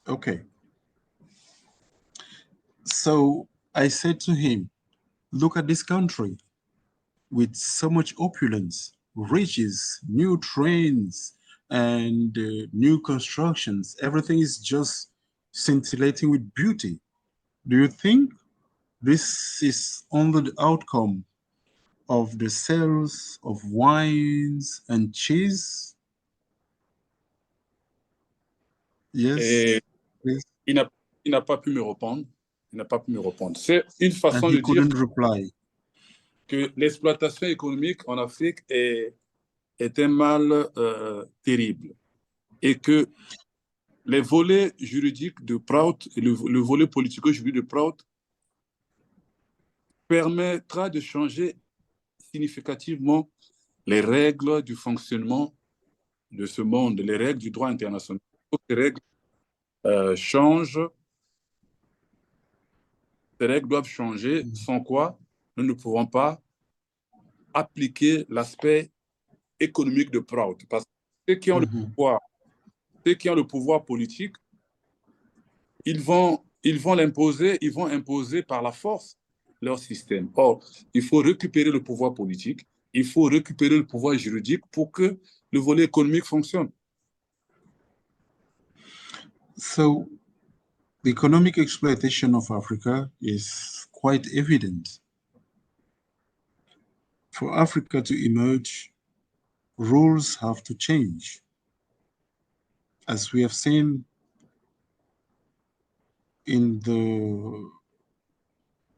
B: Okay. So I said to him, look at this country with so much opulence, riches, new trains, and new constructions. Everything is just scintillating with beauty. Do you think this is only the outcome of the sales of wines and cheese? Yes.
A: Il n'a pas pu me répondre. Il n'a pas pu me répondre. C'est une façon
B: And he
A: de dire
B: couldn't reply.
A: Que l'exploitation économique en Afrique est un mal terrible et que les volets juridiques de PROUT et le volet politico-juridique de PROUT permettra de changer significativement les règles du fonctionnement de ce monde, les règles du droit international. Ces règles changent, ces règles doivent changer, sans quoi nous ne pourrons pas appliquer l'aspect économique de PROUT. Parce que ceux qui ont le pouvoir, ceux qui ont le pouvoir politique, ils vont l'imposer, ils vont imposer par la force leur système. Or, il faut récupérer le pouvoir politique, il faut récupérer le pouvoir juridique pour que le volet économique fonctionne.
B: So, the economic exploitation of Africa is quite evident. For Africa to emerge, rules have to change. As we have seen in the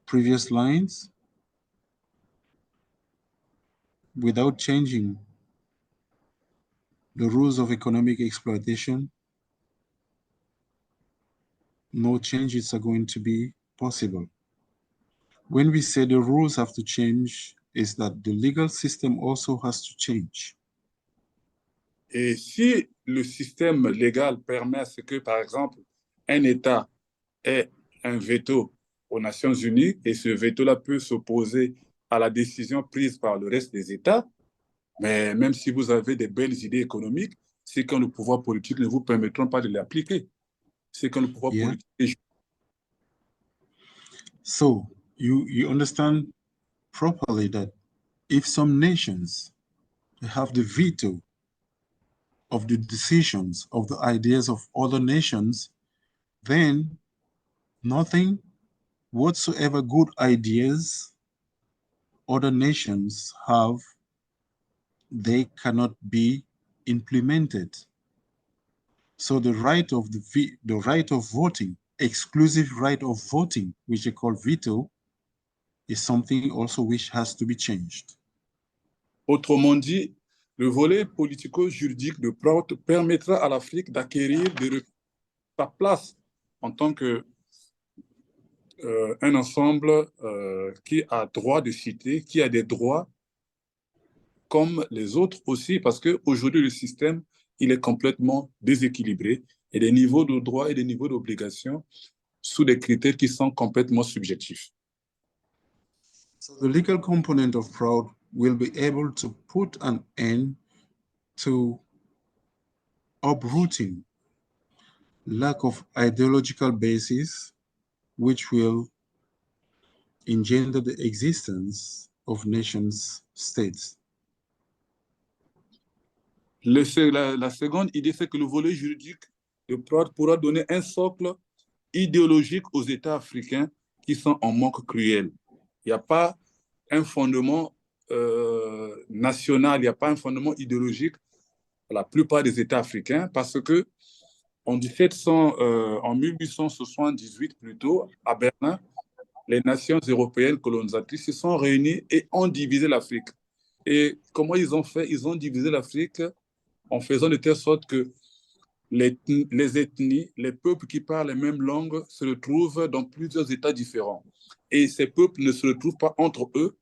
B: previous lines, without changing the rules of economic exploitation, no changes are going to be possible. When we say the rules have to change, is that the legal system also has to change.
A: Et si le système légal permet à ce que, par exemple, un État ait un veto aux Nations Unies et ce veto-là peut s'opposer à la décision prise par le reste des États, mais même si vous avez des belles idées économiques, c'est quand le pouvoir politique ne vous permettront pas de l'appliquer. C'est quand le pouvoir politique est...
B: So you understand properly that if some nations have the veto of the decisions of the ideas of other nations, then nothing whatsoever good ideas other nations have, they cannot be implemented. So the right of the right of voting, exclusive right of voting, which they call veto, is something also which has to be changed.
A: Autrement dit, le volet politico-juridique de PROUT permettra à l'Afrique d'acquérir sa place en tant que un ensemble qui a droit de citer, qui a des droits comme les autres aussi, parce qu'aujourd'hui, le système, il est complètement déséquilibré et des niveaux de droits et des niveaux d'obligations sous des critères qui sont complètement subjectifs.
B: So the legal component of PROUT will be able to put an end to uprooting lack of ideological basis, which will engender the existence of nations states.
A: La seconde idée, c'est que le volet juridique de PROUT pourra donner un socle idéologique aux États africains qui sont en manque cruel. Il n'y a pas un fondement national, il n'y a pas un fondement idéologique pour la plupart des États africains parce que en 1878 plutôt, à Berlin, les nations européennes colonisatrices se sont réunies et ont divisé l'Afrique. Et comment ils ont fait? Ils ont divisé l'Afrique en faisant de telle sorte que les ethnies, les peuples qui parlent les mêmes langues se retrouvent dans plusieurs États différents. Et ces peuples ne se retrouvent pas entre eux.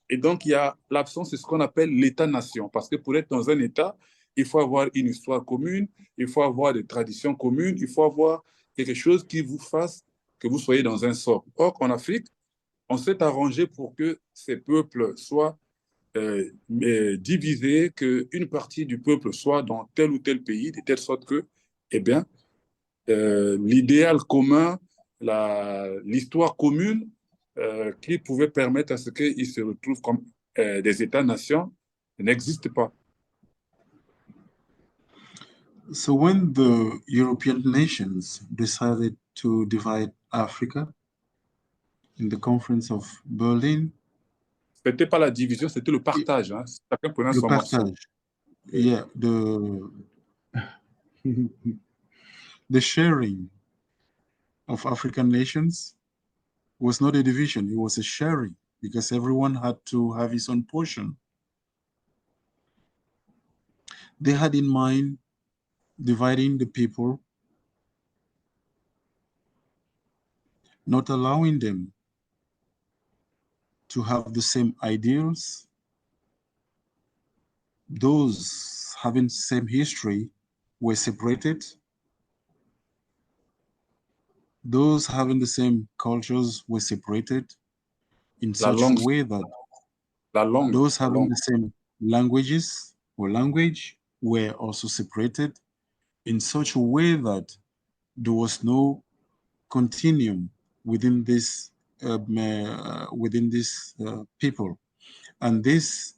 A: Et donc, il y a l'absence de ce qu'on appelle l'État-nation. Parce que pour être dans un État, il faut avoir une histoire commune, il faut avoir des traditions communes, il faut avoir quelque chose qui vous fasse que vous soyez dans un socle. Or, en Afrique, on s'est arrangé pour que ces peuples soient divisés, qu'une partie du peuple soit dans tel ou tel pays, de telle sorte que, eh bien, l'idéal commun, l'histoire commune qui pouvait permettre à ce qu'ils se retrouvent comme des États-nations n'existe pas.
B: So when the European nations decided to divide Africa in the Conference of Berlin,
A: C'était pas la division, c'était le partage. Hein. Chacun prenait
B: le
A: son morceau.
B: partage, yeah, the sharing of African nations was not a division, it was a sharing because everyone had to have his own portion. They had in mind dividing the people not allowing them to have the same ideals. Those having same history were separated. Those having the same cultures were separated in
A: La
B: such a
A: langue,
B: way that
A: la langue,
B: those
A: la
B: having
A: langue.
B: the same languages or language were also separated in such a way that there was no continuum within this people, and this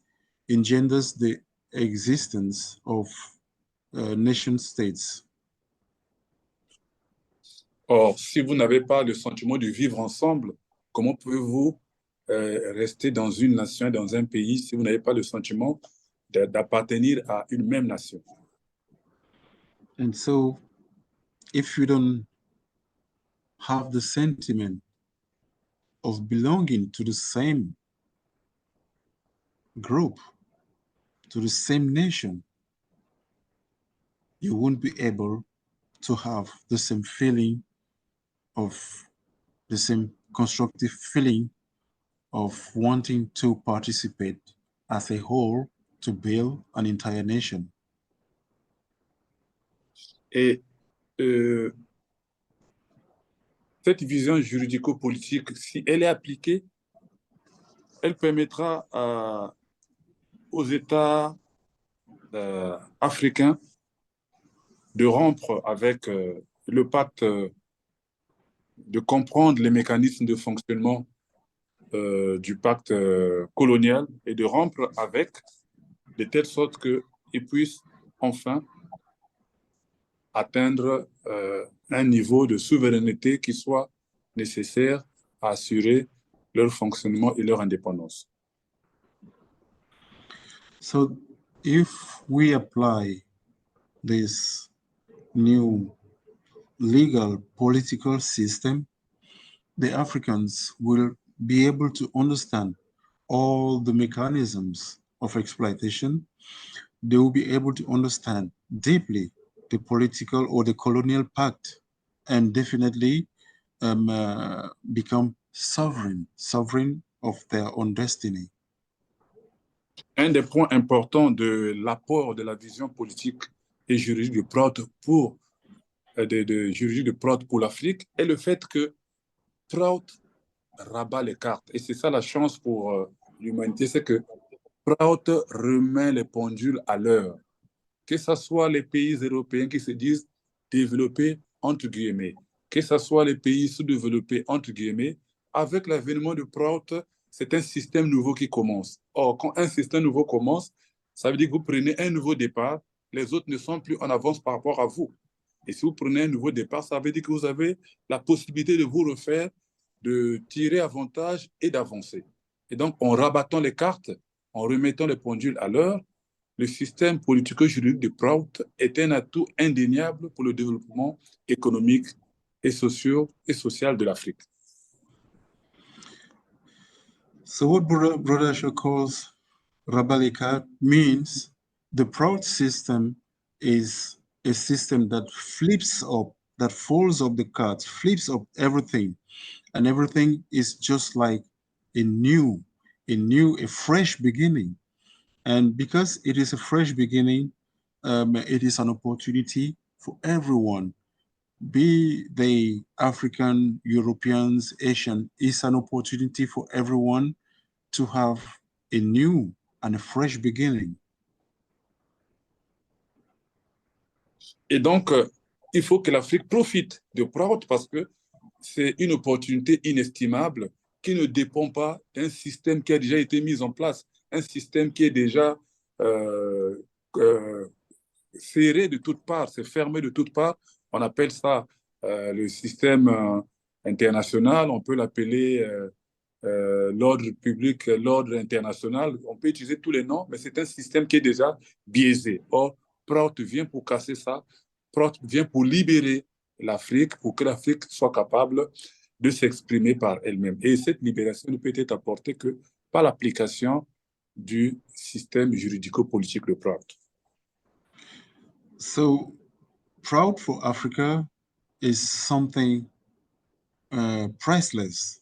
B: engenders the existence of nation states.
A: Or, si vous n'avez pas le sentiment de vivre ensemble, comment pouvez-vous rester dans une nation, dans un pays, si vous n'avez pas le sentiment d'appartenir à une même nation?
B: And so, if you don't have the sentiment of belonging to the same group, to the same nation, you won't be able to have the same feeling of the same constructive feeling of wanting to participate as a whole to build an entire nation.
A: Et cette vision juridico-politique, si elle est appliquée, elle permettra aux États africains de rompre avec le pacte, de comprendre les mécanismes de fonctionnement du pacte colonial et de rompre avec, de telle sorte qu'ils puissent enfin atteindre un niveau de souveraineté qui soit nécessaire à assurer leur fonctionnement et leur indépendance.
B: So if we apply this new legal political system, the Africans will be able to understand all the mechanisms of exploitation. They will be able to understand deeply the political or the colonial pact, and definitely become sovereign of their own destiny.
A: Un des points importants de l'apport de la vision politique et juridique de PROUT pour, juridique de PROUT pour l'Afrique est le fait que PROUT rabat les cartes. Et c'est ça la chance pour l'humanité, c'est que PROUT remet les pendules à l'heure. Que ce soit les pays européens qui se disent développés, entre guillemets, que ce soit les pays sous-développés, entre guillemets, avec l'avènement de PROUT, c'est un système nouveau qui commence. Or, quand un système nouveau commence, ça veut dire que vous prenez un nouveau départ, les autres ne sont plus en avance par rapport à vous. Et si vous prenez un nouveau départ, ça veut dire que vous avez la possibilité de vous refaire, de tirer avantage et d'avancer. Et donc, en rabattant les cartes, en remettant les pendules à l'heure, le système politico-juridique de PROUT est un atout indéniable pour le développement économique et social de l'Afrique.
B: So what Brother Asher calls Rabalika means the PROUT system is a system that flips up, that folds up the cards, flips up everything, and everything is just like a fresh beginning. And because it is a fresh beginning, it is an opportunity for everyone, be they African, Europeans, Asian, it's an opportunity for everyone to have a new and a fresh beginning.
A: Et donc, il faut que l'Afrique profite de PROUT parce que c'est une opportunité inestimable qui ne dépend pas d'un système qui a déjà été mis en place, un système qui est déjà serré de toutes parts, c'est fermé de toutes parts. On appelle ça le système international, on peut l'appeler l'ordre public, l'ordre international, on peut utiliser tous les noms, mais c'est un système qui est déjà biaisé. Or, PROUT vient pour casser ça, PROUT vient pour libérer l'Afrique, pour que l'Afrique soit capable de s'exprimer par elle-même. Et cette libération ne peut être apportée que par l'application du système juridico-politique de PROUT.
B: So, PROUT for Africa is something priceless,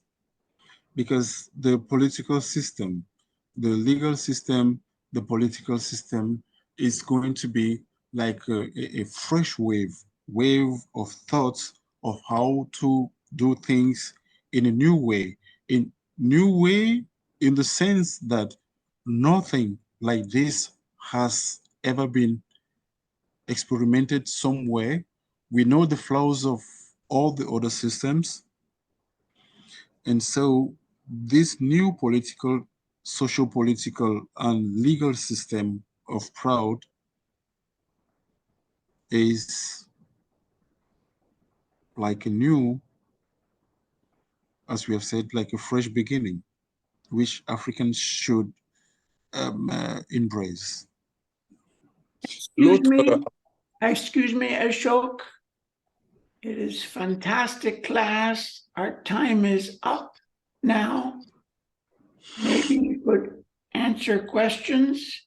B: because the political system, the legal system, the political system is going to be like a fresh wave of thoughts of how to do things in a new way, in the sense that nothing like this has ever been experimented somewhere. We know the flaws of all the other systems. And so this new political, socio-political, and legal system of PROUT is like a new, as we have said, like a fresh beginning, which Africans should embrace.
C: Excuse me, Ashok. It is fantastic class. Our time is up now. Maybe you could answer questions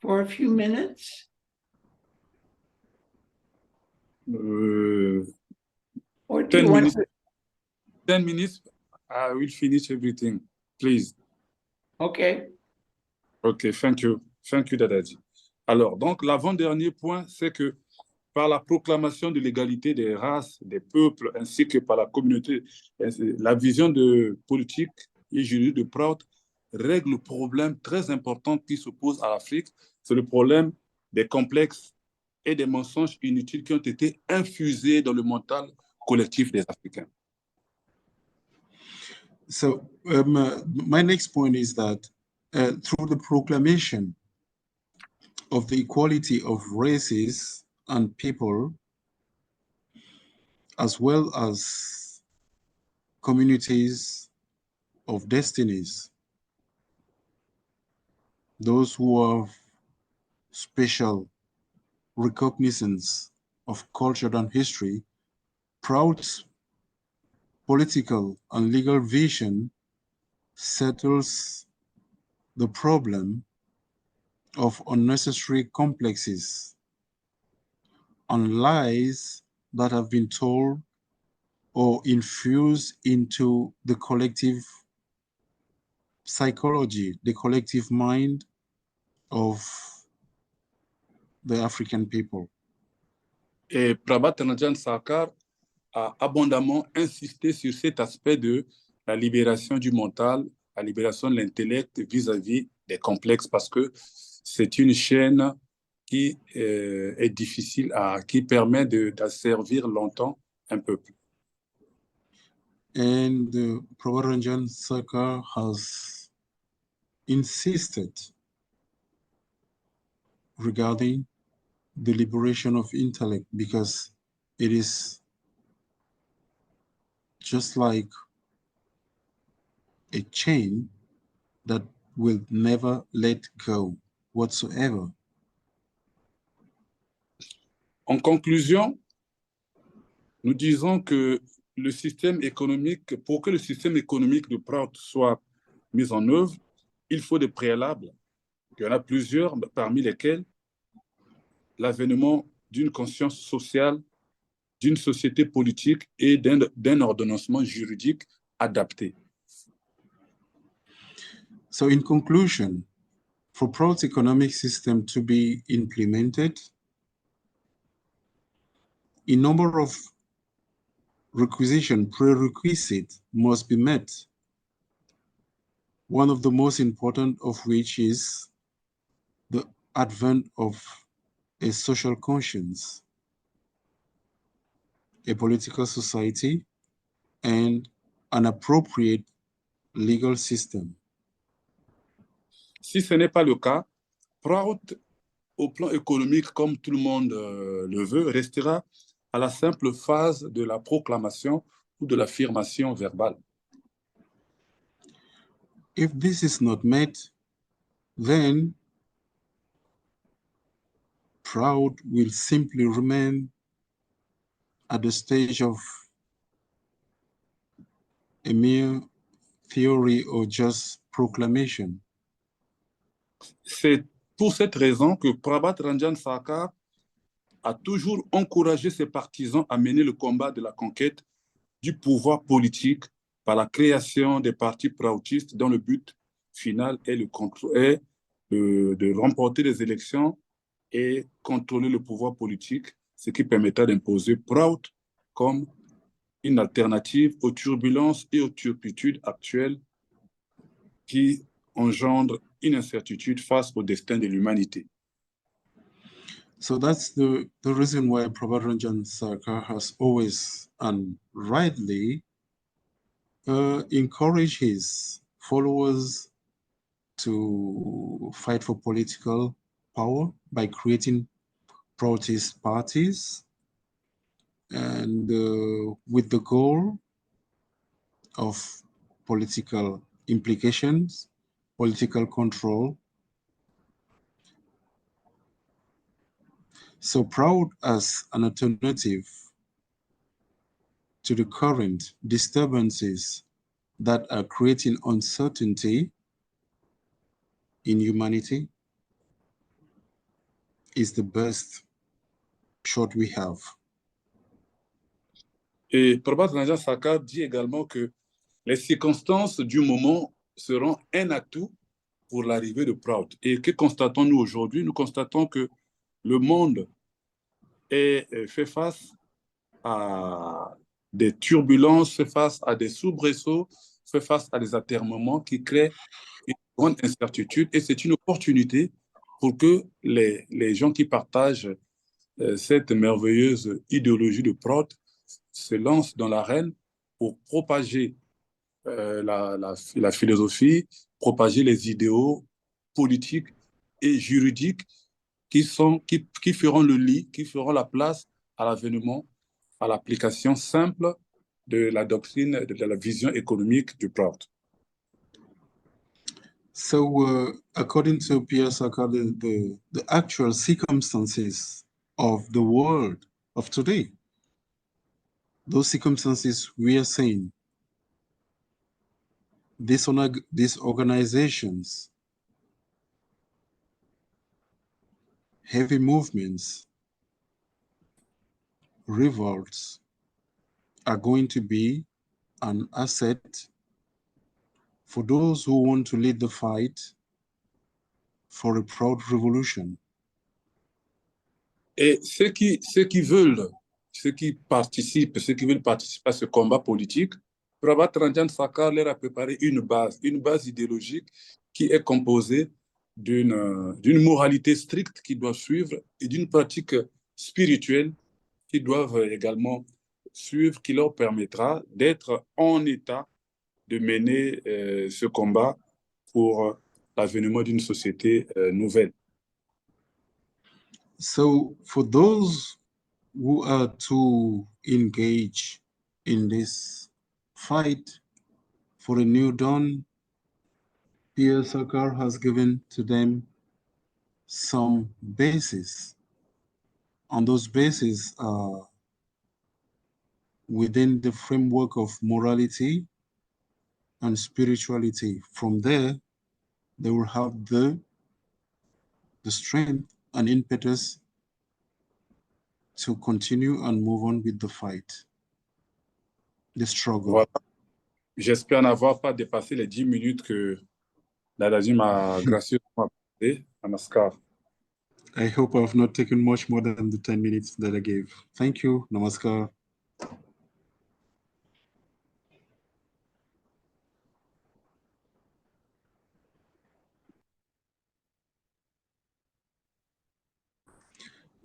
C: for a few minutes. Or do
A: 10
C: you want
A: minutes.
C: to?
A: 10 minutes, I will finish everything, please.
C: Okay.
A: OK, thank you. Thank you, Dadadi. Alors, donc, l'avant-dernier point, c'est que par la proclamation de l'égalité des races, des peuples, ainsi que par la communauté, la vision de politique et juridique de PROUT règle le problème très important qui se pose à l'Afrique. C'est le problème des complexes et des mensonges inutiles qui ont été infusés dans le mental collectif des Africains.
B: So my next point is that through the proclamation of the equality of races and people, as well as communities of destinies, those who have special recognizance of culture and history, PROUT's political and legal vision settles the problem of unnecessary complexes and lies that have been told or infused into the collective psychology, the collective mind of the African people.
A: Et Prabhat Ranjan Sarkar a abondamment insisté sur cet aspect de la libération du mental, la libération de l'intellect vis-à-vis des complexes, parce que c'est une chaîne qui est difficile, qui permet d'asservir longtemps un peuple.
B: And Prabhat Ranjan Sarkar has insisted regarding the liberation of intellect, because it is just like a chain that will never let go whatsoever.
A: En conclusion, nous disons que le système économique, pour que le système économique de PROUT soit mis en œuvre, il faut des préalables. Il y en a plusieurs, parmi lesquels l'avènement d'une conscience sociale, d'une société politique et d'un ordonnancement juridique adapté.
B: So in conclusion, for PROUT's economic system to be implemented, a number of prerequisites must be met. One of the most important of which is the advent of a social conscience, a political society, and an appropriate legal system.
A: Si ce n'est pas le cas, PROUT, au plan économique, comme tout le monde le veut, restera à la simple phase de la proclamation ou de l'affirmation verbale.
B: If this is not met, then PROUT will simply remain at the stage of a mere theory or just proclamation.
A: C'est pour cette raison que Prabhat Ranjan Sarkar a toujours encouragé ses partisans à mener le combat de la conquête du pouvoir politique par la création des partis proutistes dont le but final est, de remporter les élections et contrôler le pouvoir politique, ce qui permettra d'imposer PROUT comme une alternative aux turbulences et aux turpitudes actuelles qui engendrent une incertitude face au destin de l'humanité.
B: So that's the reason why Prabhat Ranjan Sarkar has always and rightly encouraged his followers to fight for political power by creating protest parties and with the goal of political implications, political control. So PROUT as an alternative to the current disturbances that are creating uncertainty in humanity is the best shot we have.
A: Et Prabhat Ranjan Sarkar dit également que les circonstances du moment seront un atout pour l'arrivée de PROUT. Et que constatons-nous aujourd'hui? Nous constatons que le monde fait face à des turbulences, fait face à des soubresauts, fait face à des atermoiements qui créent une grande incertitude. Et c'est une opportunité pour que les gens qui partagent cette merveilleuse idéologie de PROUT se lancent dans l'arène pour propager la philosophie, propager les idéaux politiques et juridiques qui feront le lit, qui feront la place à l'avènement, à l'application simple de la doctrine, de la vision économique du PROUT.
B: So according to Pierre Sarkar, the actual circumstances of the world of today, those circumstances we are saying, these organizations, heavy movements, revolts are going to be an asset for those who want to lead the fight for a proud revolution.
A: Et ceux qui veulent participer à ce combat politique, Prabhat Ranjan Sarkar leur a préparé une base idéologique qui est composée d'une moralité stricte qu'ils doivent suivre et d'une pratique spirituelle qu'ils doivent également suivre, qui leur permettra d'être en état de mener ce combat pour l'avènement d'une société nouvelle.
B: So for those who are to engage in this fight for a new dawn, Pierre Sarkar has given to them some bases. And those bases are within the framework of morality and spirituality. From there, they will have the strength and impetus to continue and move on with the fight, the struggle.
A: Voilà. J'espère n'avoir pas dépassé les 10 minutes que Dadaji m'a gracieusement accordé. Namaskar.
B: I hope I've not taken much more than the 10 minutes that I gave. Thank you. Namaskar.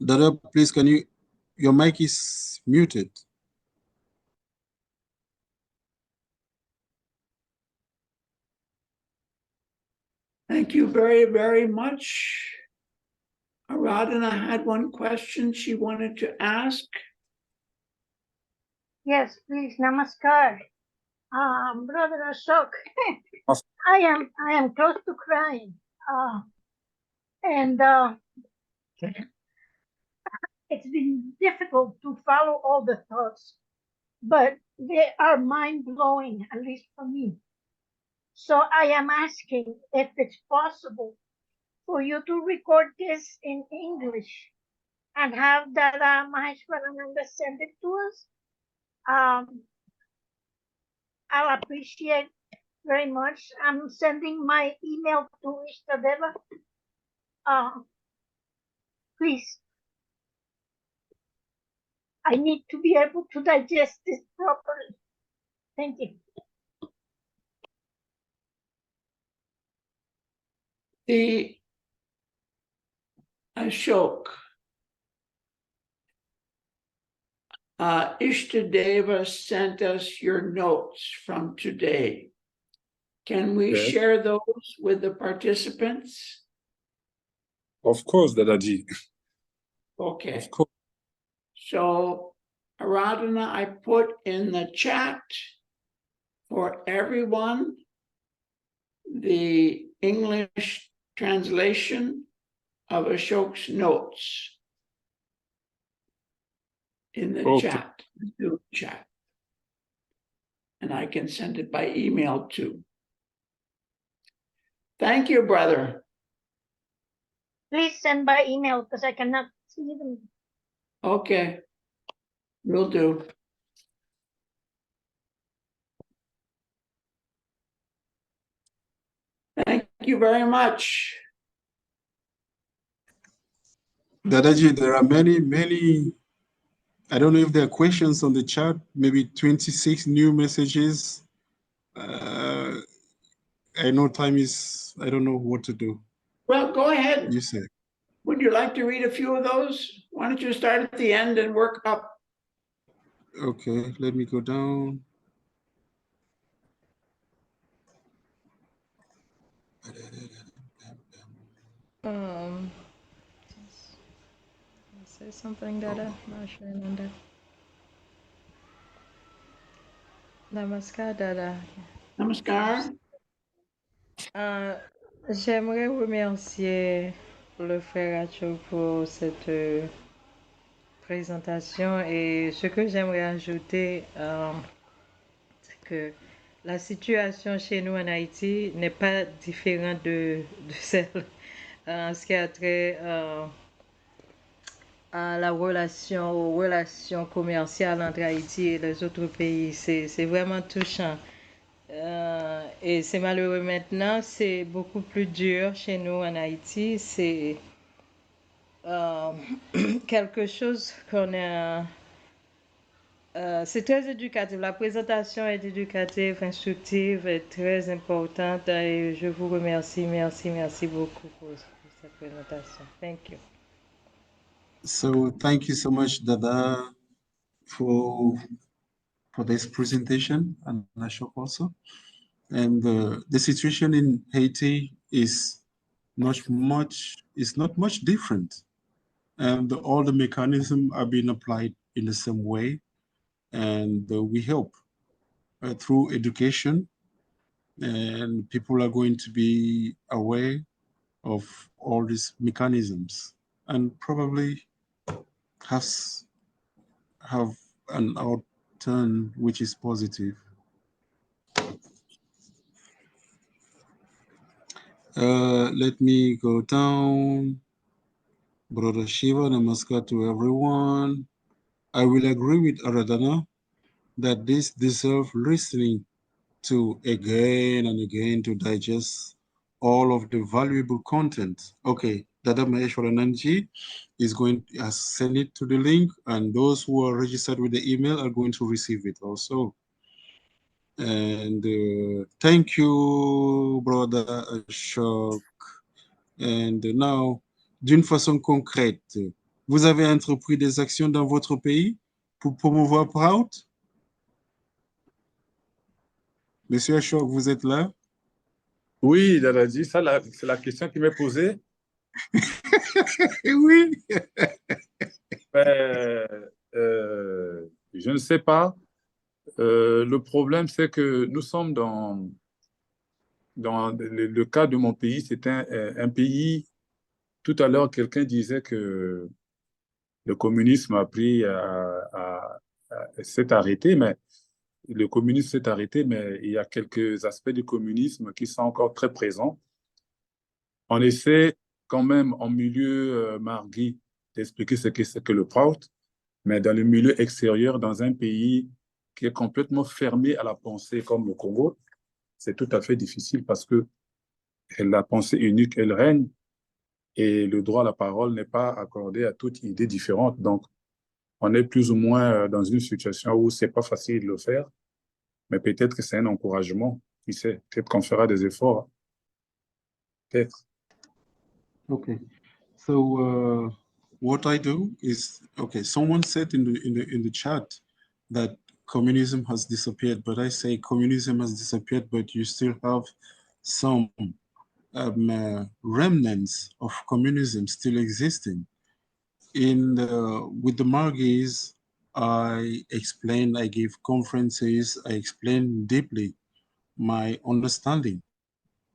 B: Dada, please, your mic is muted.
C: Thank you very, very much. Aradhana had one question she wanted to ask.
D: Yes, please. Namaskar. Brother Ashok, I am close to crying. And it's been difficult to follow all the thoughts, but they are mind-blowing, at least for me. So I am asking if it's possible for you to record this in English and have Dada Maheshwarananda send it to us. I'll appreciate very much. I'm sending my email to Mr. Deva. Please, I need to be able to digest this properly. Thank you.
C: The Ashok, Ishtadeva sent us your notes from today. Can we
A: Yes.
C: share those with the participants?
A: Of course, Dadaji.
C: Okay.
A: Of course.
C: So, Aradhana, I put in the chat for everyone the English translation of Ashok's notes in the
A: Okay.
C: chat, the Zoom chat. And I can send it by email too. Thank you, brother.
D: Please send by email because I cannot see them.
C: Okay, will do. Thank you very much.
B: Dadaji, there are many, I don't know if there are questions on the chat, maybe 26 new messages. I know time is, I don't know what to do.
C: Well, go ahead.
B: You say.
C: Would you like to read a few of those? Why don't you start at the end and work up?
B: Okay, let me go down.
E: Say something that I'm not sure on that. Namaskar, Dada.
C: Namaskar.
E: J'aimerais remercier le frère Acho pour cette présentation et ce que j'aimerais ajouter, c'est que la situation chez nous en Haïti n'est pas différente de celle en ce qui a trait à la relation, aux relations commerciales entre Haïti et les autres pays. C'est vraiment touchant. Et c'est malheureux maintenant, c'est beaucoup plus dur chez nous en Haïti. C'est quelque chose qu'on a... c'est très éducatif. La présentation est éducative, instructive et très importante. Et je vous remercie, merci beaucoup pour cette présentation. Thank you.
B: So thank you so much, Dada, for this presentation, and Ashok also. And the situation in Haiti is not much different. And all the mechanisms are being applied in the same way. And we hope through education, and people are going to be aware of all these mechanisms and probably have an outturn which is positive. Let me go down. Brother Shiva, namaskar to everyone. I will agree with Aradhana that this deserves listening to again and again to digest all of the valuable content. Okay, Dada Maheshwarananji has sent it to the link, and those who are registered with the email are going to receive it also. And thank you, Brother Ashok. And now, d'une façon concrète, vous avez entrepris des actions dans votre pays pour promouvoir PROUT? Monsieur Ashok, vous êtes là?
A: Oui, Dadaji, ça, c'est la question qui m'est posée.
B: Oui.
A: Je ne sais pas. Le problème, c'est que nous sommes dans le cas de mon pays. C'est un pays. Tout à l'heure, quelqu'un disait que le communisme s'est arrêté, mais le communisme s'est arrêté, mais il y a quelques aspects du communisme qui sont encore très présents. On essaie quand même en milieu marguis d'expliquer ce que c'est que le PROUT, mais dans le milieu extérieur, dans un pays qui est complètement fermé à la pensée comme le Congo, c'est tout à fait difficile parce que la pensée unique, elle règne et le droit à la parole n'est pas accordé à toute idée différente. Donc, on est plus ou moins dans une situation où c'est pas facile de le faire, mais peut-être que c'est un encouragement. Qui sait, peut-être qu'on fera des efforts. Peut-être.
B: Okay. So what I do is, okay, someone said in the chat that communism has disappeared, but I say communism has disappeared, but you still have some remnants of communism still existing. With the Margies, I explained, I gave conferences, I explained deeply my understanding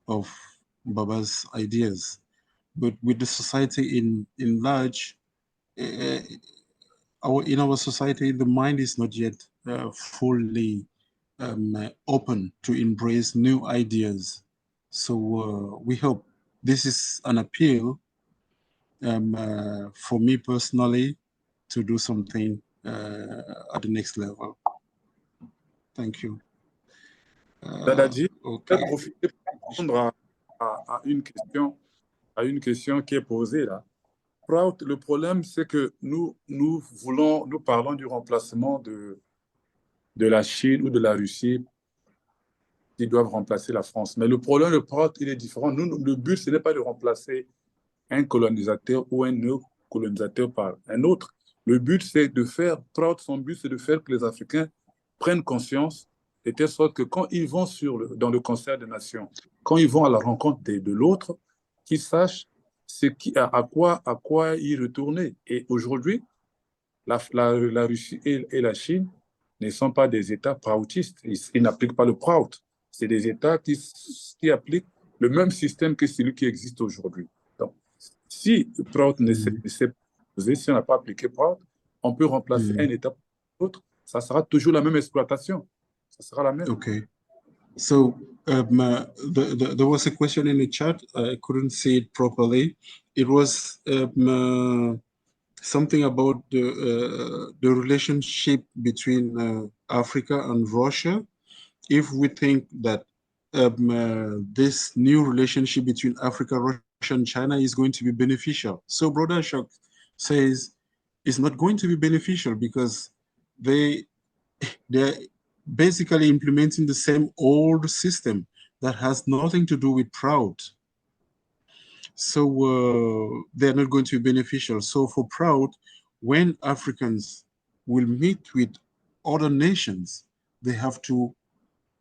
B: of Baba's ideas. But with the society in large, uh, in our society, the mind is not yet fully open to embrace new ideas. So we hope this is an appeal for me personally to do something at the next level. Thank you.
A: Dadadji, je
B: Okay.
A: vais profiter pour répondre à une question qui est posée là. Prout, le problème, c'est que nous parlons du remplacement de la Chine ou de la Russie qui doivent remplacer la France. Mais le problème de Prout, il est différent. Nous, le but, ce n'est pas de remplacer un colonisateur ou un néocolonisateur par un autre. Le but, c'est de faire, Prout, son but, c'est de faire que les Africains prennent conscience de telle sorte que quand ils vont dans le concert des nations, quand ils vont à la rencontre de l'autre, qu'ils sachent à quoi y retourner. Et aujourd'hui, la Russie et la Chine ne sont pas des États proutistes. Ils n'appliquent pas le PROUT. C'est des États qui appliquent le même système que celui qui existe aujourd'hui. Donc, si le PROUT ne s'est pas posé, si on n'a pas appliqué PROUT, on peut remplacer un État par l'autre. Ça sera toujours la même exploitation. Ça sera la même.
B: Okay. So there was a question in the chat. I couldn't see it properly. It was something about the relationship between Africa and Russia. If we think that this new relationship between Africa, Russia, and China is going to be beneficial. So Brother Ashok says it's not going to be beneficial because they're basically implementing the same old system that has nothing to do with PROUT. So they're not going to be beneficial. So for PROUT, when Africans will meet with other nations, they have to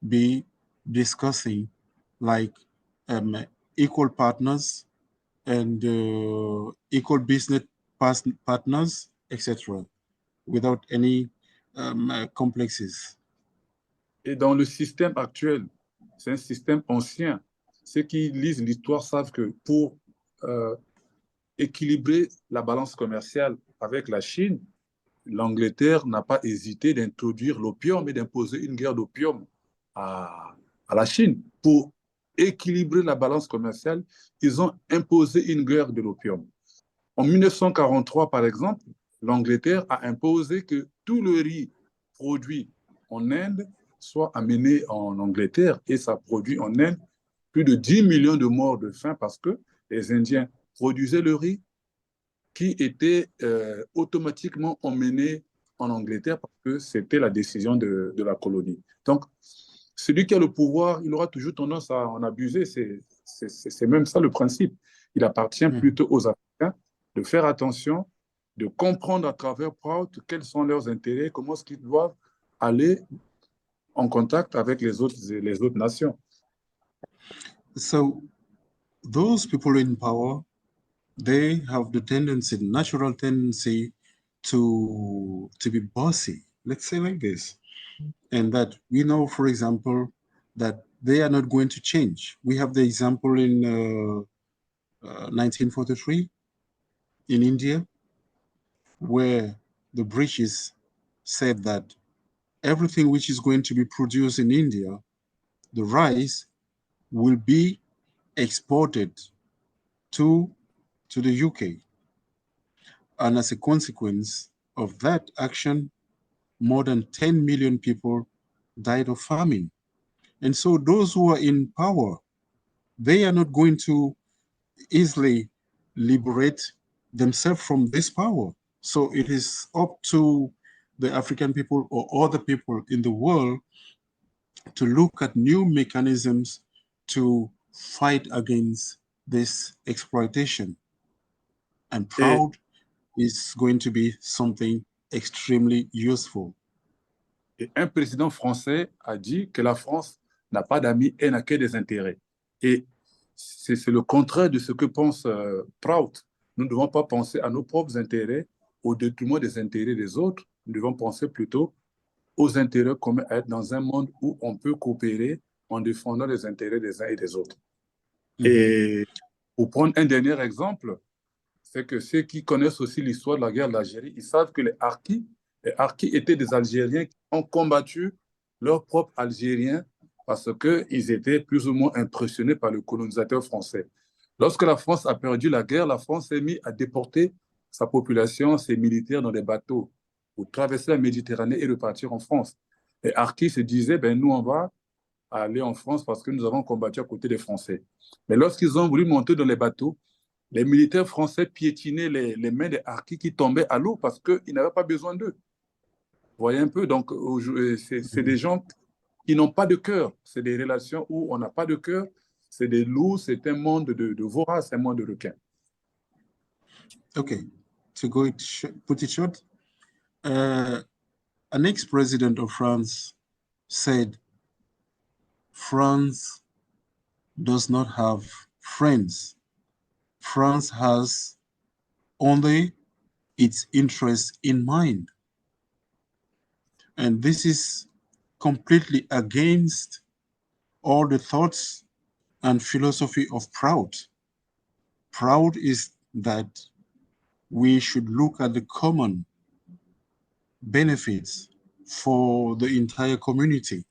B: be discussing like equal partners and equal business partners, etc., without any complexes.
A: Et dans le système actuel, c'est un système ancien. Ceux qui lisent l'histoire savent que pour équilibrer la balance commerciale avec la Chine, l'Angleterre n'a pas hésité d'introduire l'opium et d'imposer une guerre d'opium à la Chine. Pour équilibrer la balance commerciale, ils ont imposé une guerre de l'opium. En 1943, par exemple, l'Angleterre a imposé que tout le riz produit en Inde soit amené en Angleterre et ça produit en Inde plus de 10 millions de morts de faim parce que les Indiens produisaient le riz qui était automatiquement emmené en Angleterre parce que c'était la décision de la colonie. Donc, celui qui a le pouvoir, il aura toujours tendance à en abuser. C'est même ça le principe. Il appartient plutôt aux Africains de faire attention, de comprendre à travers PROUT quels sont leurs intérêts, comment est-ce qu'ils doivent aller en contact avec les autres nations.
B: So those people in power, they have the tendency, the natural tendency to be bossy, let's say like this. And that we know, for example, that they are not going to change. We have the example in 1943 in India, where the British said that everything which is going to be produced in India, the rice, will be exported to the UK. And as a consequence of that action, more than 10 million people died of famine. And so those who are in power, they are not going to easily liberate themselves from this power. So it is up to the African people or other people in the world to look at new mechanisms to fight against this exploitation. And PROUT is going to be something extremely useful.
A: Et un président français a dit que la France n'a pas d'amis et n'a que des intérêts. Et c'est le contraire de ce que pense PROUT. Nous ne devons pas penser à nos propres intérêts au détriment des intérêts des autres. Nous devons penser plutôt aux intérêts communs, à être dans un monde où on peut coopérer en défendant les intérêts des uns et des autres. Et pour prendre un dernier exemple, c'est que ceux qui connaissent aussi l'histoire de la guerre d'Algérie, ils savent que les Harkis étaient des Algériens qui ont combattu leurs propres Algériens parce qu'ils étaient plus ou moins impressionnés par le colonisateur français. Lorsque la France a perdu la guerre, la France s'est mise à déporter sa population, ses militaires dans des bateaux pour traverser la Méditerranée et repartir en France. Les Harkis se disaient, ben, nous, on va aller en France parce que nous avons combattu à côté des Français. Mais lorsqu'ils ont voulu monter dans les bateaux, les militaires français piétinaient les mains des Harkis qui tombaient à l'eau parce qu'ils n'avaient pas besoin d'eux. Vous voyez un peu, donc c'est des gens qui n'ont pas de cœur. C'est des relations où on n'a pas de cœur. C'est des loups, c'est un monde de voraces, un monde de requins.
B: Okay, to put it short, an ex-president of France said, France does not have friends. France has only its interest in mind. And this is completely against all the thoughts and philosophy of PROUT. PROUT is that we should look at the common benefits for the entire community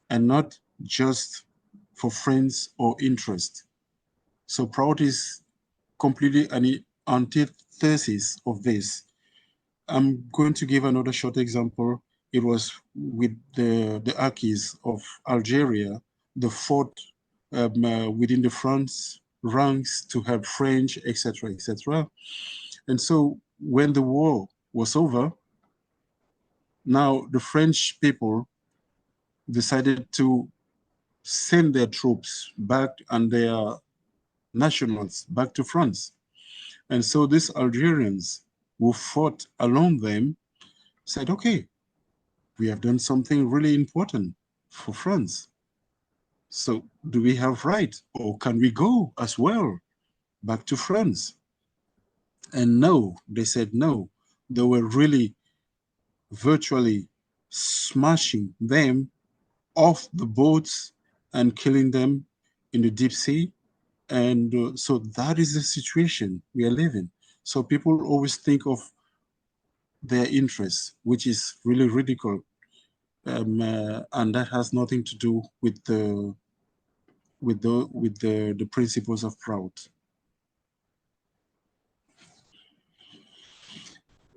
B: and not just for friends or interest. So PROUT is completely an antithesis of this. I'm going to give another short example. It was with the Akis of Algeria, the fought within the France ranks to help French, etc., etc. And so when the war was over, now the French people decided to send their troops back and their nationals back to France. And so these Algerians who fought along them said, okay, we have done something really important for France. So do we have right, or can we go as well back to France? And no, they said no. They were really virtually smashing them off the boats and killing them in the deep sea. And so that is the situation we are living. So people always think of their interests, which is really ridiculous. And that has nothing to do with the principles of PROUT.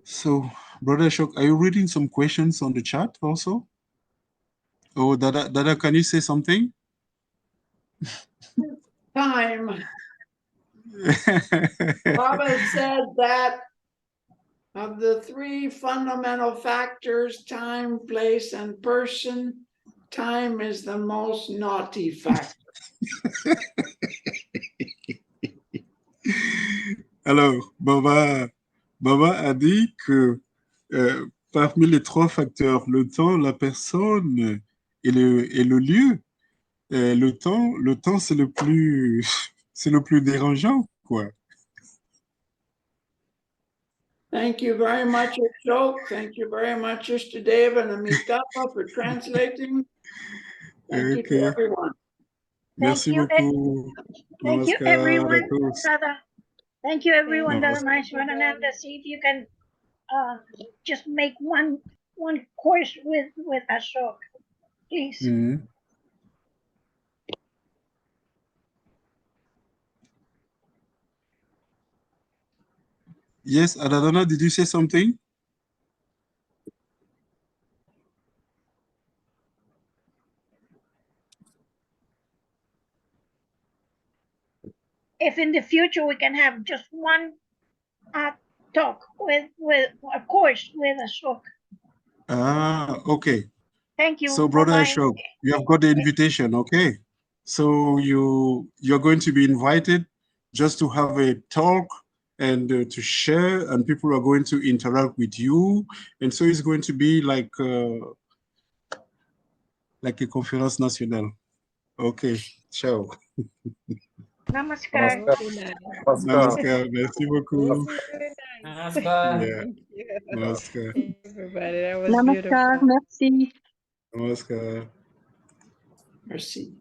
B: So, Brother Ashok, are you reading some questions on the chat also? Oh, Dada, can you say something?
C: Time. Baba said that of the three fundamental factors, time, place, and person, time is the most naughty factor.
B: Alors, Baba a dit que parmi les trois facteurs, le temps, la personne et le lieu, le temps c'est le plus dérangeant, quoi.
C: Thank you very much, Ashok. Thank you very much, Mr. Dave and Amitapa, for translating. Thank you to everyone.
B: Merci beaucoup.
D: Thank you,
B: Namaskar
D: everyone.
B: à tous.
D: Thank you, everyone.
B: Namaste.
D: Dharmashwarananda. See if you can just make one course with Ashok, please.
B: Mhm. Yes, Adadana, did you say something?
D: if in the future we can have just one talk with a course with Ashok.
B: Okay.
D: Thank you.
B: So, Brother
D: Bye-bye.
B: Ashok, you have got the invitation, okay? So you're going to be invited just to have a talk and to share, and people are going to interact with you, and so it's going to be like a conférence nationale. Okay, ciao.
D: Namaskar.
B: Namaskar. Merci beaucoup.
F: Namaskar.
B: Yeah,
E: Thank you.
B: namaskar.
E: Everybody, that was
G: Namaskar,
E: beautiful.
G: merci.
B: Namaskar.
C: Merci.